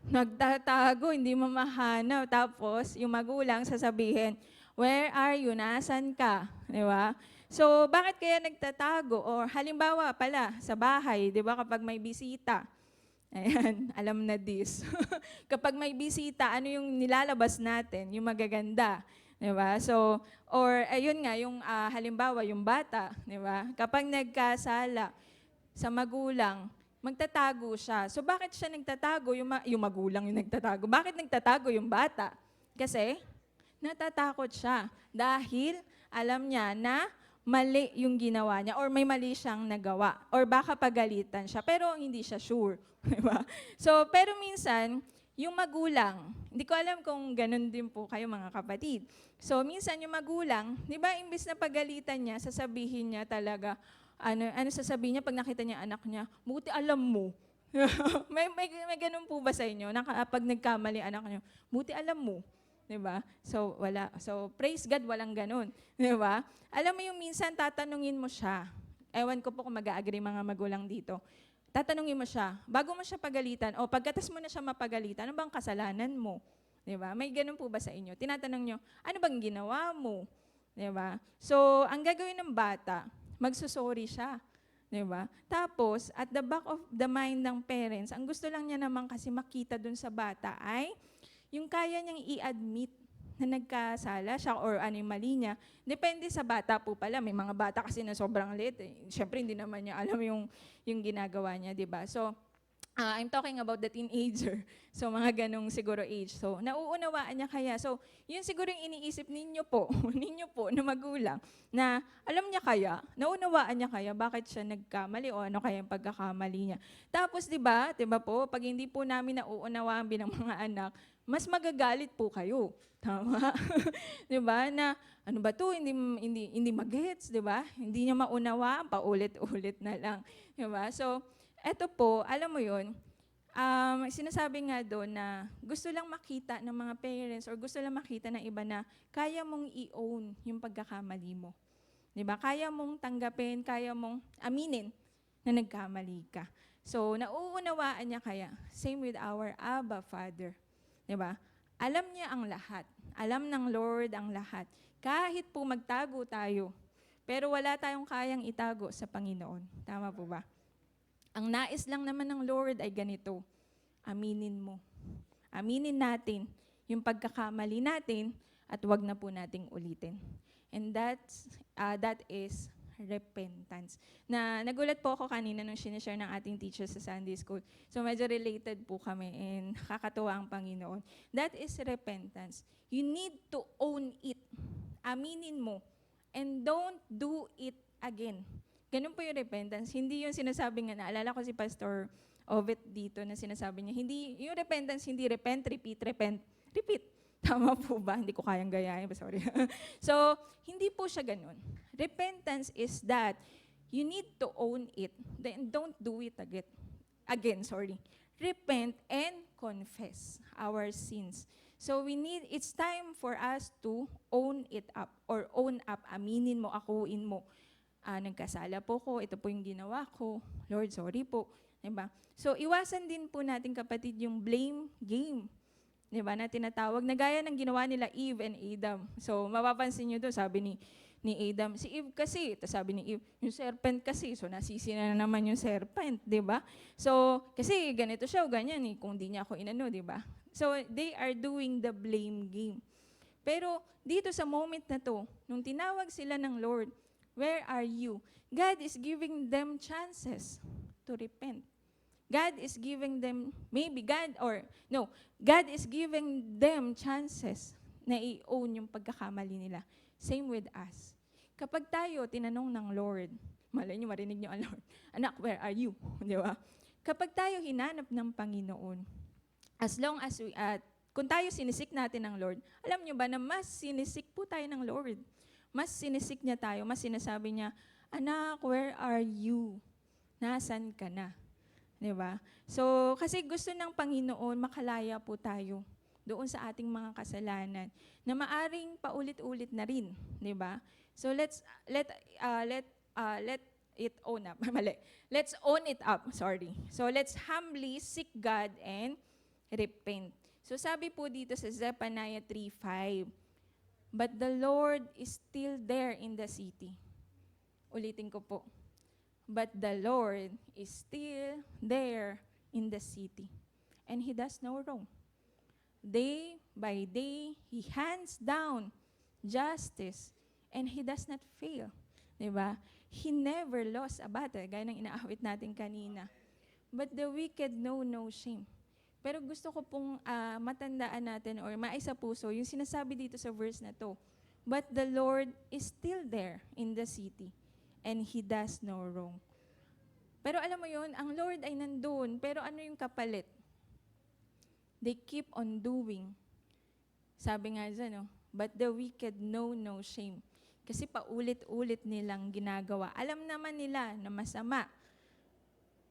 Nagtatago, hindi mo mahanap. Tapos, yung magulang sasabihin, where are you? Nasaan ka? Di ba? So, bakit kaya nagtatago? Or halimbawa pala, sa bahay, di ba, kapag may bisita, Ayan, alam na this. Kapag may bisita, ano yung nilalabas natin? Yung magaganda. Diba? So, or ayun nga, yung halimbawa, yung bata, diba? Kapag nagkasala sa magulang, magtatago siya. So, bakit siya nagtatago? Yung magulang yung nagtatago. Bakit nagtatago yung bata? Kasi, natatakot siya. Dahil, alam niya na mali yung ginawa niya or may mali siyang nagawa or baka pagalitan siya pero hindi siya sure, di ba? So, pero minsan, yung magulang, hindi ko alam kung ganun din po kayo mga kapatid. So, minsan yung magulang, di ba, imbis na pagalitan niya, sasabihin niya talaga, ano sasabihin niya pag nakita niya anak niya, buti alam mo. may ganun po ba sa inyo? Pag nagkamali anak niyo, buti alam mo. 'Di ba? So, wala. So, praise God, walang ganun. 'Di ba? Alam mo yung minsan tatanungin mo siya. Ewan ko po kung mag-agree mga magulang dito. Tatanungin mo siya, bago mo siya pagalitan, o pagkatas mo na siya mapagalitan, ano bang kasalanan mo? 'Di ba? May ganun po ba sa inyo? Tinatanong niyo, ano bang ginawa mo? 'Di ba? So, ang gagawin ng bata, magsusorry siya. 'Di ba? Tapos, at the back of the mind ng parents, ang gusto lang niya naman kasi makita dun sa bata ay yung kaya niyang i-admit na nagkasala siya or ano yung mali niya. Depende sa bata po pala. May mga bata kasi na sobrang liit. Siyempre, hindi naman niya alam yung ginagawa niya, di ba? So, I'm talking about the teenager. So, mga ganong siguro age. So, nauunawaan niya kaya. So, yun siguro yung iniisip ninyo po, ninyo po na magulang, na alam niya kaya, naunawaan niya kaya, bakit siya nagkamali o ano kaya yung pagkakamali niya. Tapos, di ba po, pag hindi po namin nauunawaan bilang mga anak, mas magagalit po kayo. Tama? 'Di ba? Na ano ba 'to? Hindi magets, 'di ba? Hindi niya maunawaan, paulit-ulit na lang, 'di ba? So, eto po, alam mo 'yun, sinasabi nga doon na gusto lang makita ng mga parents or gusto lang makita ng iba na kaya mong i-own yung pagkakamali mo. 'Di ba? Kaya mong tanggapin, kaya mong aminin na nagkamali ka. So, nauunawaan niya kaya. Same with our Abba Father. 'Di ba? Alam niya ang lahat. Alam ng Lord ang lahat. Kahit po magtago tayo, pero wala tayong kayang itago sa Panginoon. Tama po ba? Ang nais lang naman ng Lord ay ganito. Aminin mo. Aminin natin yung pagkakamali natin at wag na po nating ulitin. And that is repentance. Na nagulat po ako kanina nung sinishare ng ating teacher sa Sunday School. So medyo related po kami and nakakatuwa ang Panginoon. That is repentance. You need to own it. Aminin mo. And don't do it again. Ganun po yung repentance. Hindi yung sinasabi nga, naalala ko si Pastor Ovet dito na sinasabi niya, yung repentance, hindi repent, repeat. Tama po ba? Hindi ko kayang gayahin. Sorry. So, hindi po siya ganun. Repentance is that you need to own it. Then don't do it again. Repent and confess our sins. So, it's time for us to own it up or own up. Aminin mo, akuin mo. Nagkasala po ko, ito po yung ginawa ko. Lord, sorry po. Diba? So, iwasan din po natin kapatid yung blame game. Diba, na tinatawag, na gaya ng ginawa nila Eve and Adam. So, mapapansin nyo doon, sabi ni Adam, si Eve kasi, sabi ni Eve, yung serpent kasi, so nasisi na naman yung serpent, diba? So, kasi ganito siya o ganyan, kung di niya ako inano, diba? So, they are doing the blame game. Pero, dito sa moment na to, nung tinawag sila ng Lord, where are you? God is giving them chances to repent. God is giving them, God is giving them chances na i-own yung pagkakamali nila. Same with us. Kapag tayo tinanong ng Lord, malay nyo, marinig nyo ang Lord, anak, where are you? Di ba? Kapag tayo hinanap ng Panginoon, as long as kung tayo sinisik natin ng Lord, alam nyo ba na mas sinisik po tayo ng Lord? Mas sinisik niya tayo, mas sinasabi niya, anak, where are you? Nasaan ka na? Diba? So, kasi gusto ng Panginoon, makalaya po tayo doon sa ating mga kasalanan na maaring paulit-ulit na rin, 'di ba? So let it own up. Mali. Let's own it up, sorry. So let's humbly seek God and repent. So sabi po dito sa Zephaniah 3:5, but the Lord is still there in the city. Ulitin ko po. But the Lord is still there in the city. And He does no wrong. Day by day, He hands down justice, and He does not fail. Diba? He never lost a battle, gaya ng inaawit natin kanina. But the wicked know no shame. Pero gusto ko pong matandaan natin or maisa puso yung sinasabi dito sa verse na to. But the Lord is still there in the city, and He does no wrong. Pero alam mo yun, ang Lord ay nandun, pero ano yung kapalit? They keep on doing. Sabi nga dyan, no? But the wicked know no shame. Kasi paulit-ulit nilang ginagawa. Alam naman nila na masama,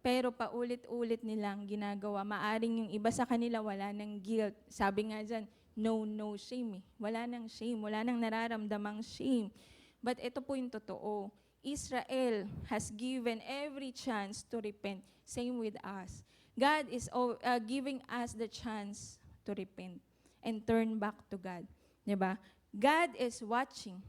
pero paulit-ulit nilang ginagawa. Maaring yung iba sa kanila wala ng guilt. Sabi nga dyan, no shame. Wala nang shame, wala nang nararamdamang shame. But ito po yung totoo. Israel has given every chance to repent. Same with us. God is giving us the chance to repent and turn back to God. Diba? God is watching.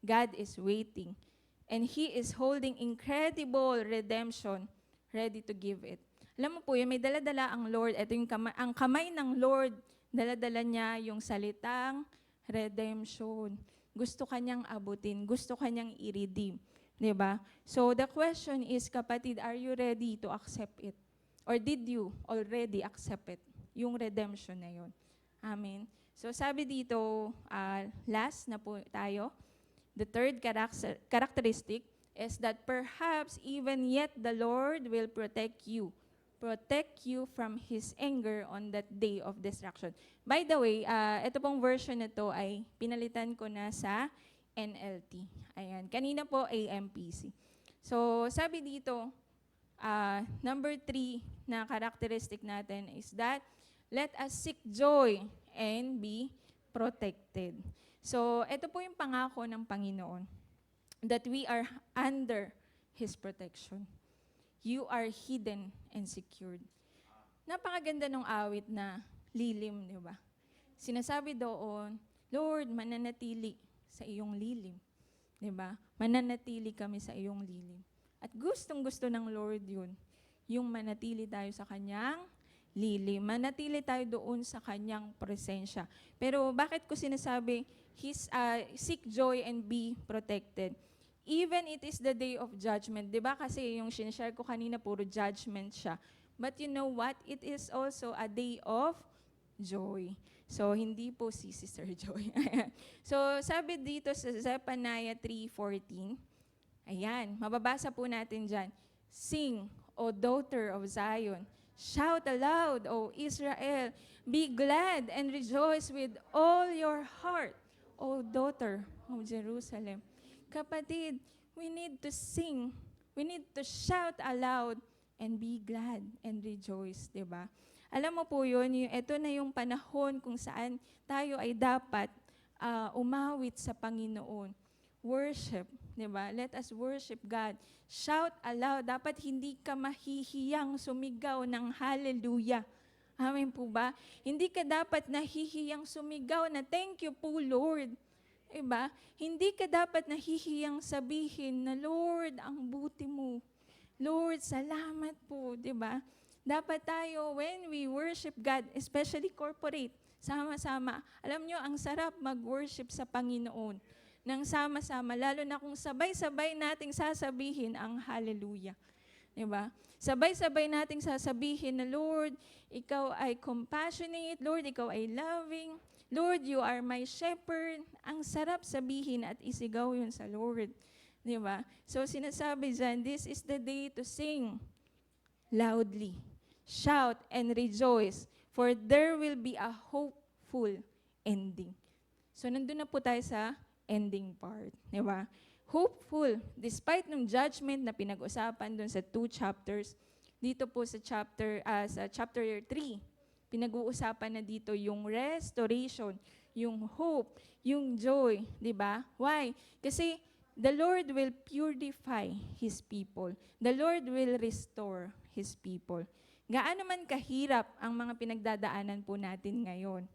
God is waiting. And He is holding incredible redemption, ready to give it. Alam mo po, may daladala ang Lord. Ito yung ang kamay ng Lord, daladala niya yung salitang redemption. Gusto kanyang abutin. Gusto kanyang i-redeem. Diba? So the question is, kapatid, are you ready to accept it? Or did you already accept it? Yung redemption na yun. Amen. So sabi dito, last na po tayo, the third characteristic is that perhaps even yet the Lord will protect you from His anger on that day of destruction. By the way, ito pong version na to ay pinalitan ko na sa NLT. Ayan. Kanina po AMPC. So sabi dito, number 3 na characteristic natin is that let us seek joy and be protected. So ito po yung pangako ng Panginoon, that we are under His protection. You are hidden and secured. Napakaganda ng awit na lilim, di ba? Sinasabi doon, Lord, mananatili sa iyong lilim. Di ba? Mananatili kami sa iyong lilim. At gustong-gusto ng Lord yun, yung manatili tayo sa kanyang lilim. Manatili tayo doon sa kanyang presensya. Pero bakit ko sinasabi, seek joy and be protected? Even it is the day of judgment. Diba? Kasi yung sinishare ko kanina, puro judgment siya. But you know what? It is also a day of joy. So, hindi po si Sister Joy. So, sabi dito sa Zephaniah 3:14, ayan, mababasa po natin dyan, sing, O daughter of Zion, shout aloud, O Israel, be glad and rejoice with all your heart, O daughter of Jerusalem. Kapatid, we need to sing, we need to shout aloud, and be glad and rejoice, di ba? Alam mo po yun, ito na yung panahon kung saan tayo ay dapat umawit sa Panginoon. Worship, di ba? Let us worship God. Shout aloud. Dapat hindi ka mahihiyang sumigaw ng hallelujah. Amen po ba? Hindi ka dapat nahihiyang sumigaw na thank you po Lord. Diba? Hindi ka dapat nahihiyang sabihin na Lord, ang buti mo. Lord, salamat po. Diba? Dapat tayo, when we worship God, especially corporate, sama-sama. Alam nyo, ang sarap mag-worship sa Panginoon. Nang sama-sama, lalo na kung sabay-sabay nating sasabihin ang hallelujah. Diba? Sabay-sabay nating sasabihin na Lord, ikaw ay compassionate. Lord, ikaw ay loving. Lord, you are my shepherd. Ang sarap sabihin at isigaw yun sa Lord. Diba? So sinasabi dyan, this is the day to sing loudly, shout and rejoice, for there will be a hopeful ending. So nandun na po tayo sa ending part. Diba? Hopeful, despite nung judgment na pinag-usapan dun sa 2 chapters, dito po sa chapter 3, pinag-uusapan na dito yung restoration, yung hope, yung joy, di ba? Why? Kasi the Lord will purify His people. The Lord will restore His people. Gaano man kahirap ang mga pinagdadaanan po natin ngayon,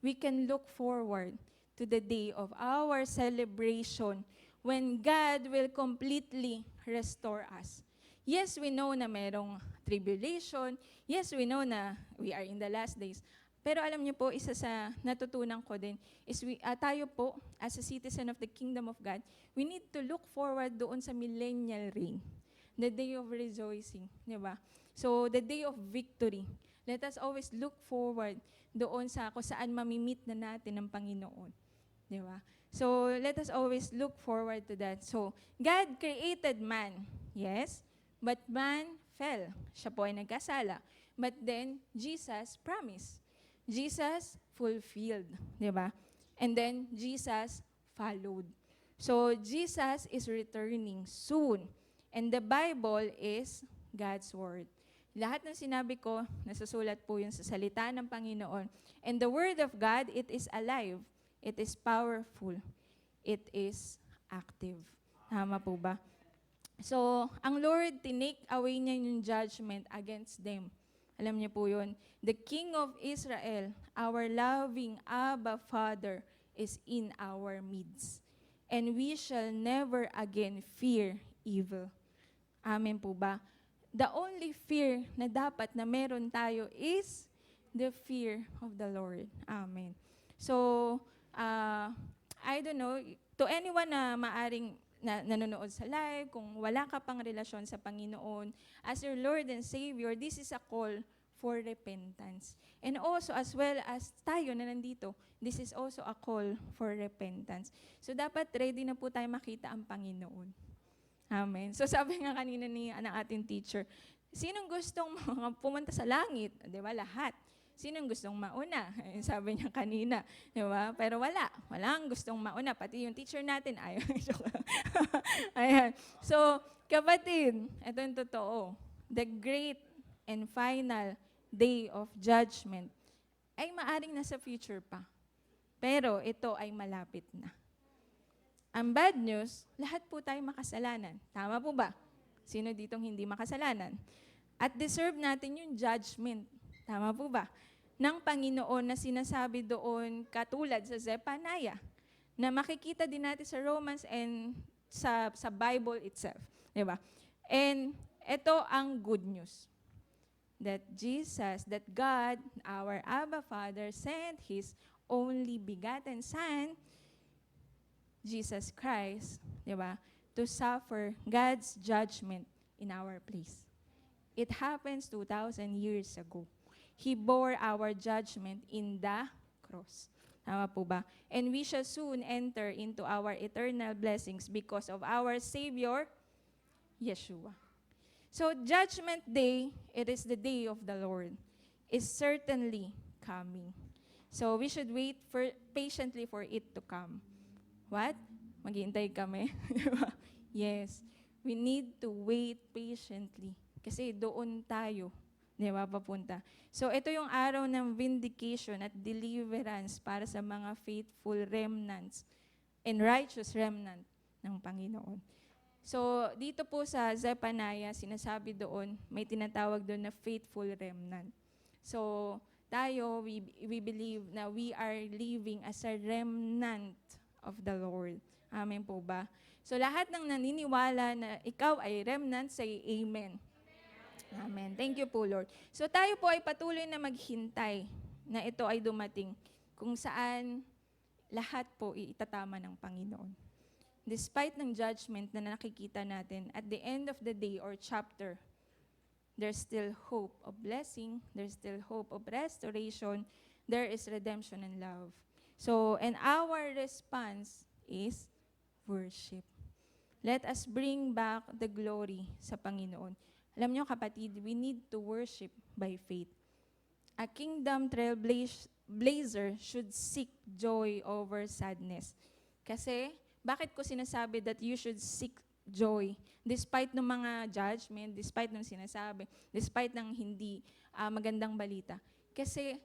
we can look forward to the day of our celebration when God will completely restore us. Yes, we know na merong tribulation. Yes, we know na we are in the last days. Pero alam niyo po, isa sa natutunan ko din is tayo po, as a citizen of the kingdom of God, we need to look forward doon sa millennial reign. The day of rejoicing, di ba? So, the day of victory. Let us always look forward doon sa kung saan mamimit na natin ng Panginoon. Di ba? So, let us always look forward to that. So, God created man, yes, but man fell. Siya po ay nagkasala. But then, Jesus promised. Jesus fulfilled, di ba? And then, Jesus followed. So, Jesus is returning soon. And the Bible is God's Word. Lahat ng sinabi ko, nasusulat po yun sa salita ng Panginoon. And the Word of God, it is alive. It is powerful. It is active. Tama po ba? So, ang Lord, tinake away niya yung judgment against them. Alam niyo po yun. The King of Israel, our loving Abba Father, is in our midst. And we shall never again fear evil. Amen po ba? The only fear na dapat na meron tayo is the fear of the Lord. Amen. So, I don't know, to anyone na maaring nanonood sa live, kung wala ka pang relasyon sa Panginoon, as your Lord and Savior, this is a call for repentance. And also, as well as tayo na nandito, this is also a call for repentance. So, dapat ready na po tayo makita ang Panginoon. Amen. So, sabi nga kanina ng ating teacher, sinong gustong pumunta sa langit? Di ba? Lahat. Sinong gustong mauna? Sabi niya kanina, di ba? Pero walang gustong mauna. Pati yung teacher natin, ayaw. Ayan. So, kapatid, ito yung totoo. The great and final day of judgment ay maaring nasa future pa. Pero ito ay malapit na. Ang bad news, lahat po tayo makasalanan. Tama po ba? Sino ditong hindi makasalanan? At deserve natin yung judgment. Tama po ba? Ng Panginoon na sinasabi doon katulad sa Zephaniah na makikita din natin sa Romans and sa Bible itself. Diba? And ito ang good news. That Jesus, that God, our Abba Father, sent His only begotten Son, Jesus Christ, diba, to suffer God's judgment in our place. It happens 2,000 years ago. He bore our judgment in the cross. Tama po ba? And we shall soon enter into our eternal blessings because of our Savior, Yeshua. So, Judgment Day, it is the day of the Lord, is certainly coming. So, we should wait patiently for it to come. What? Maghihintay kami? Yes. We need to wait patiently. Kasi doon tayo, di ba, papunta. So, ito yung araw ng vindication at deliverance para sa mga faithful remnants and righteous remnant ng Panginoon. So, dito po sa Zephaniah, sinasabi doon, may tinatawag doon na faithful remnant. So, tayo, we believe na we are living as a remnant of the Lord. Amen po ba? So, lahat ng naniniwala na ikaw ay remnant, say amen. Amen. Thank you po, Lord. So, tayo po ay patuloy na maghintay na ito ay dumating kung saan lahat po itatama ng Panginoon. Despite ng judgment na nakikita natin, at the end of the day or chapter, there's still hope of blessing, there's still hope of restoration, there is redemption and love. So, and our response is worship. Let us bring back the glory sa Panginoon. Alam niyo kapatid, we need to worship by faith. A kingdom trailblazer should seek joy over sadness. Kasi, bakit ko sinasabi that you should seek joy? Despite ng mga judgment, despite ng sinasabi, despite ng hindi magandang balita. Kasi,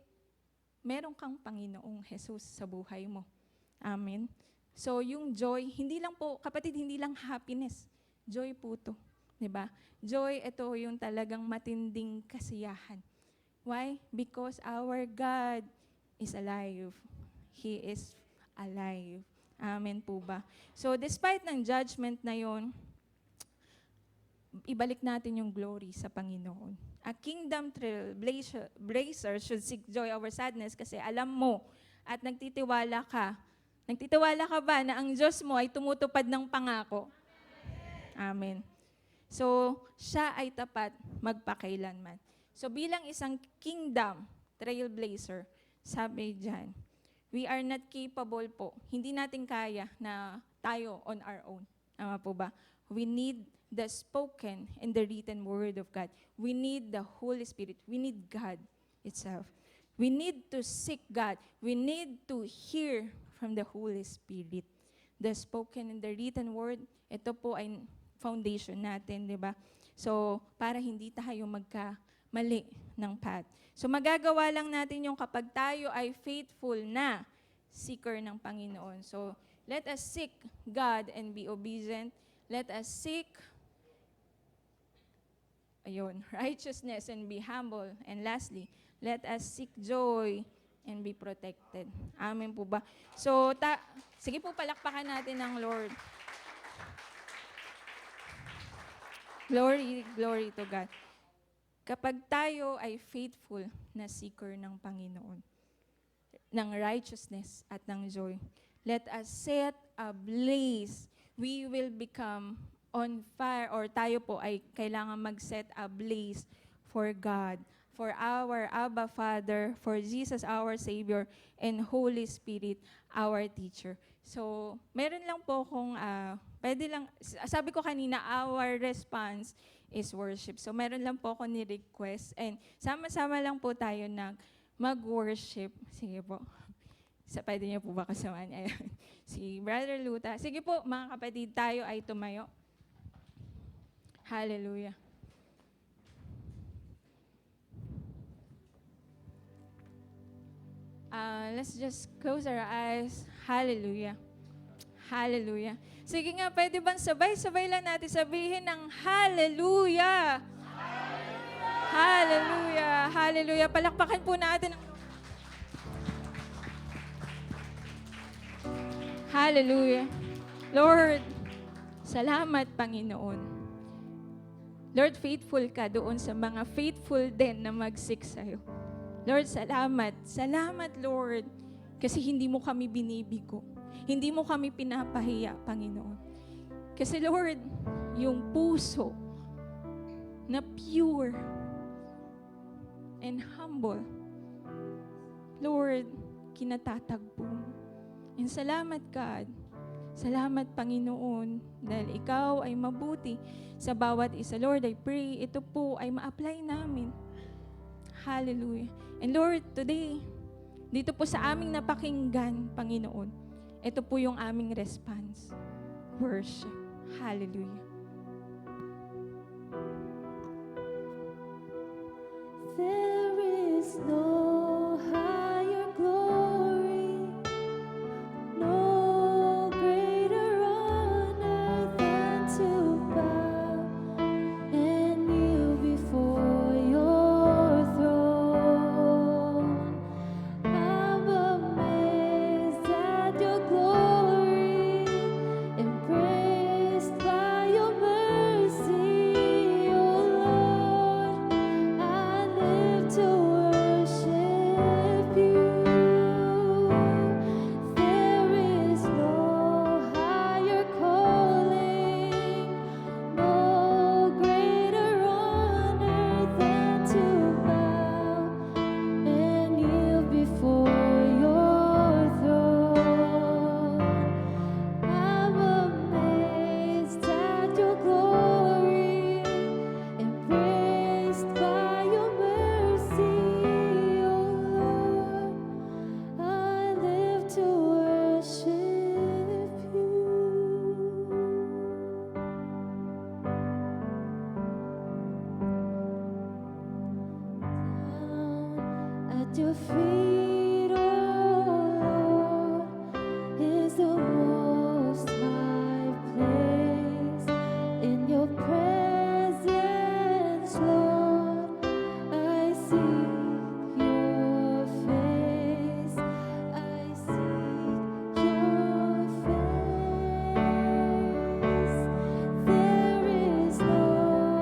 meron kang Panginoong Jesus sa buhay mo. Amen? So, yung joy, hindi lang po, kapatid, hindi lang happiness. Joy po to. Diba? Joy, ito yung talagang matinding kasiyahan. Why? Because our God is alive. He is alive. Amen po ba? So, despite ng judgment na yon, ibalik natin yung glory sa Panginoon. A kingdom trailblazer should seek joy over sadness kasi alam mo at nagtitiwala ka. Nagtitiwala ka ba na ang Diyos mo ay tumutupad ng pangako? Amen. So, siya ay tapat magpakailanman. So, bilang isang kingdom trailblazer, sabi dyan, we are not capable po. Hindi natin kaya na tayo on our own. Tama po ba? We need the spoken and the written word of God. We need the Holy Spirit. We need God itself. We need to seek God. We need to hear from the Holy Spirit. The spoken and the written word, ito po ay foundation natin, di ba? So, para hindi tayo magkamali ng path. So, magagawa lang natin yung kapag tayo ay faithful na seeker ng Panginoon. So, let us seek God and be obedient. Let us seek righteousness and be humble. And lastly, let us seek joy and be protected. Amen po ba? So, sige po, palakpakan natin ng Lord. Glory, glory to God. Kapag tayo ay faithful na seeker ng Panginoon, ng righteousness at ng joy, let us set ablaze. We will become on fire, or tayo po ay kailangan mag-set ablaze for God, for our Abba Father, for Jesus our Savior, and Holy Spirit our teacher. So, meron lang po kung pwede lang, sabi ko kanina, our response is worship. So, meron lang po ako ni-request, and sama-sama lang po tayo mag-worship. Sige po. Pwede niyo po ba kasamahan? Ayan. Si Brother Luta. Sige po, mga kapatid, tayo ay tumayo. Hallelujah. Let's just close our eyes. Hallelujah. Hallelujah. Sige nga, pwede bang sabay-sabay lang natin sabihin ng Hallelujah. Hallelujah. Hallelujah. Palakpakan po natin ang Hallelujah. Lord, salamat, Panginoon. Lord, faithful ka doon sa mga faithful din na mag-seek sa'yo. Lord, salamat. Salamat, Lord. Kasi hindi mo kami binibigo. Hindi mo kami pinapahiya, Panginoon. Kasi, Lord, yung puso na pure and humble, Lord, kinatatagpo mo. And salamat, God. Salamat, Panginoon, dahil ikaw ay mabuti sa bawat isa. Lord, I pray, ito po ay ma-apply namin. Hallelujah. And Lord, today, dito po sa aming napakinggan, Panginoon, ito po yung aming response. Worship. Hallelujah. There is no higher glory, no greater honor than to bow and kneel before your throne. I'm amazed at your glory, embraced by your mercy, oh Lord. I live to worship you. There is no higher calling, no greater honor than to bow and kneel before your throne. I'm amazed at your glory, embraced by your mercy, oh Lord. I live to worship you. Down at your feet, oh Lord, is the most high place. In your presence, Lord, I seek your face. I seek your face. There is no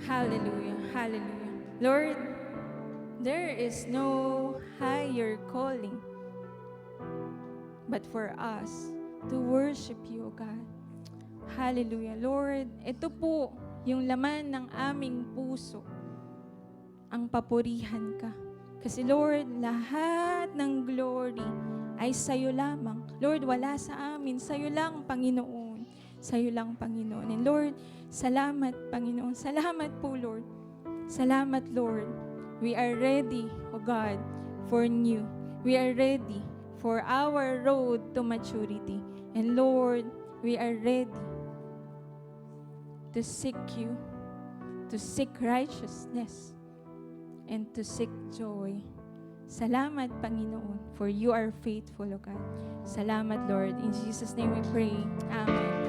Hallelujah. Hallelujah. Lord, there is no higher calling but for us to worship you, O God. Hallelujah. Lord, ito po yung laman ng aming puso. Ang papurihan ka. Kasi Lord, lahat ng glory ay sa'yo lamang. Lord, wala sa amin. Sa'yo lang, Panginoon. Sa'yo lang, Panginoon. And Lord, salamat, Panginoon. Salamat po, Lord. Salamat, Lord. We are ready, O God, for new. We are ready for our road to maturity. And Lord, we are ready to seek you, to seek righteousness, and to seek joy. Salamat, Panginoon, for you are faithful, O God. Salamat, Lord. In Jesus' name we pray. Amen.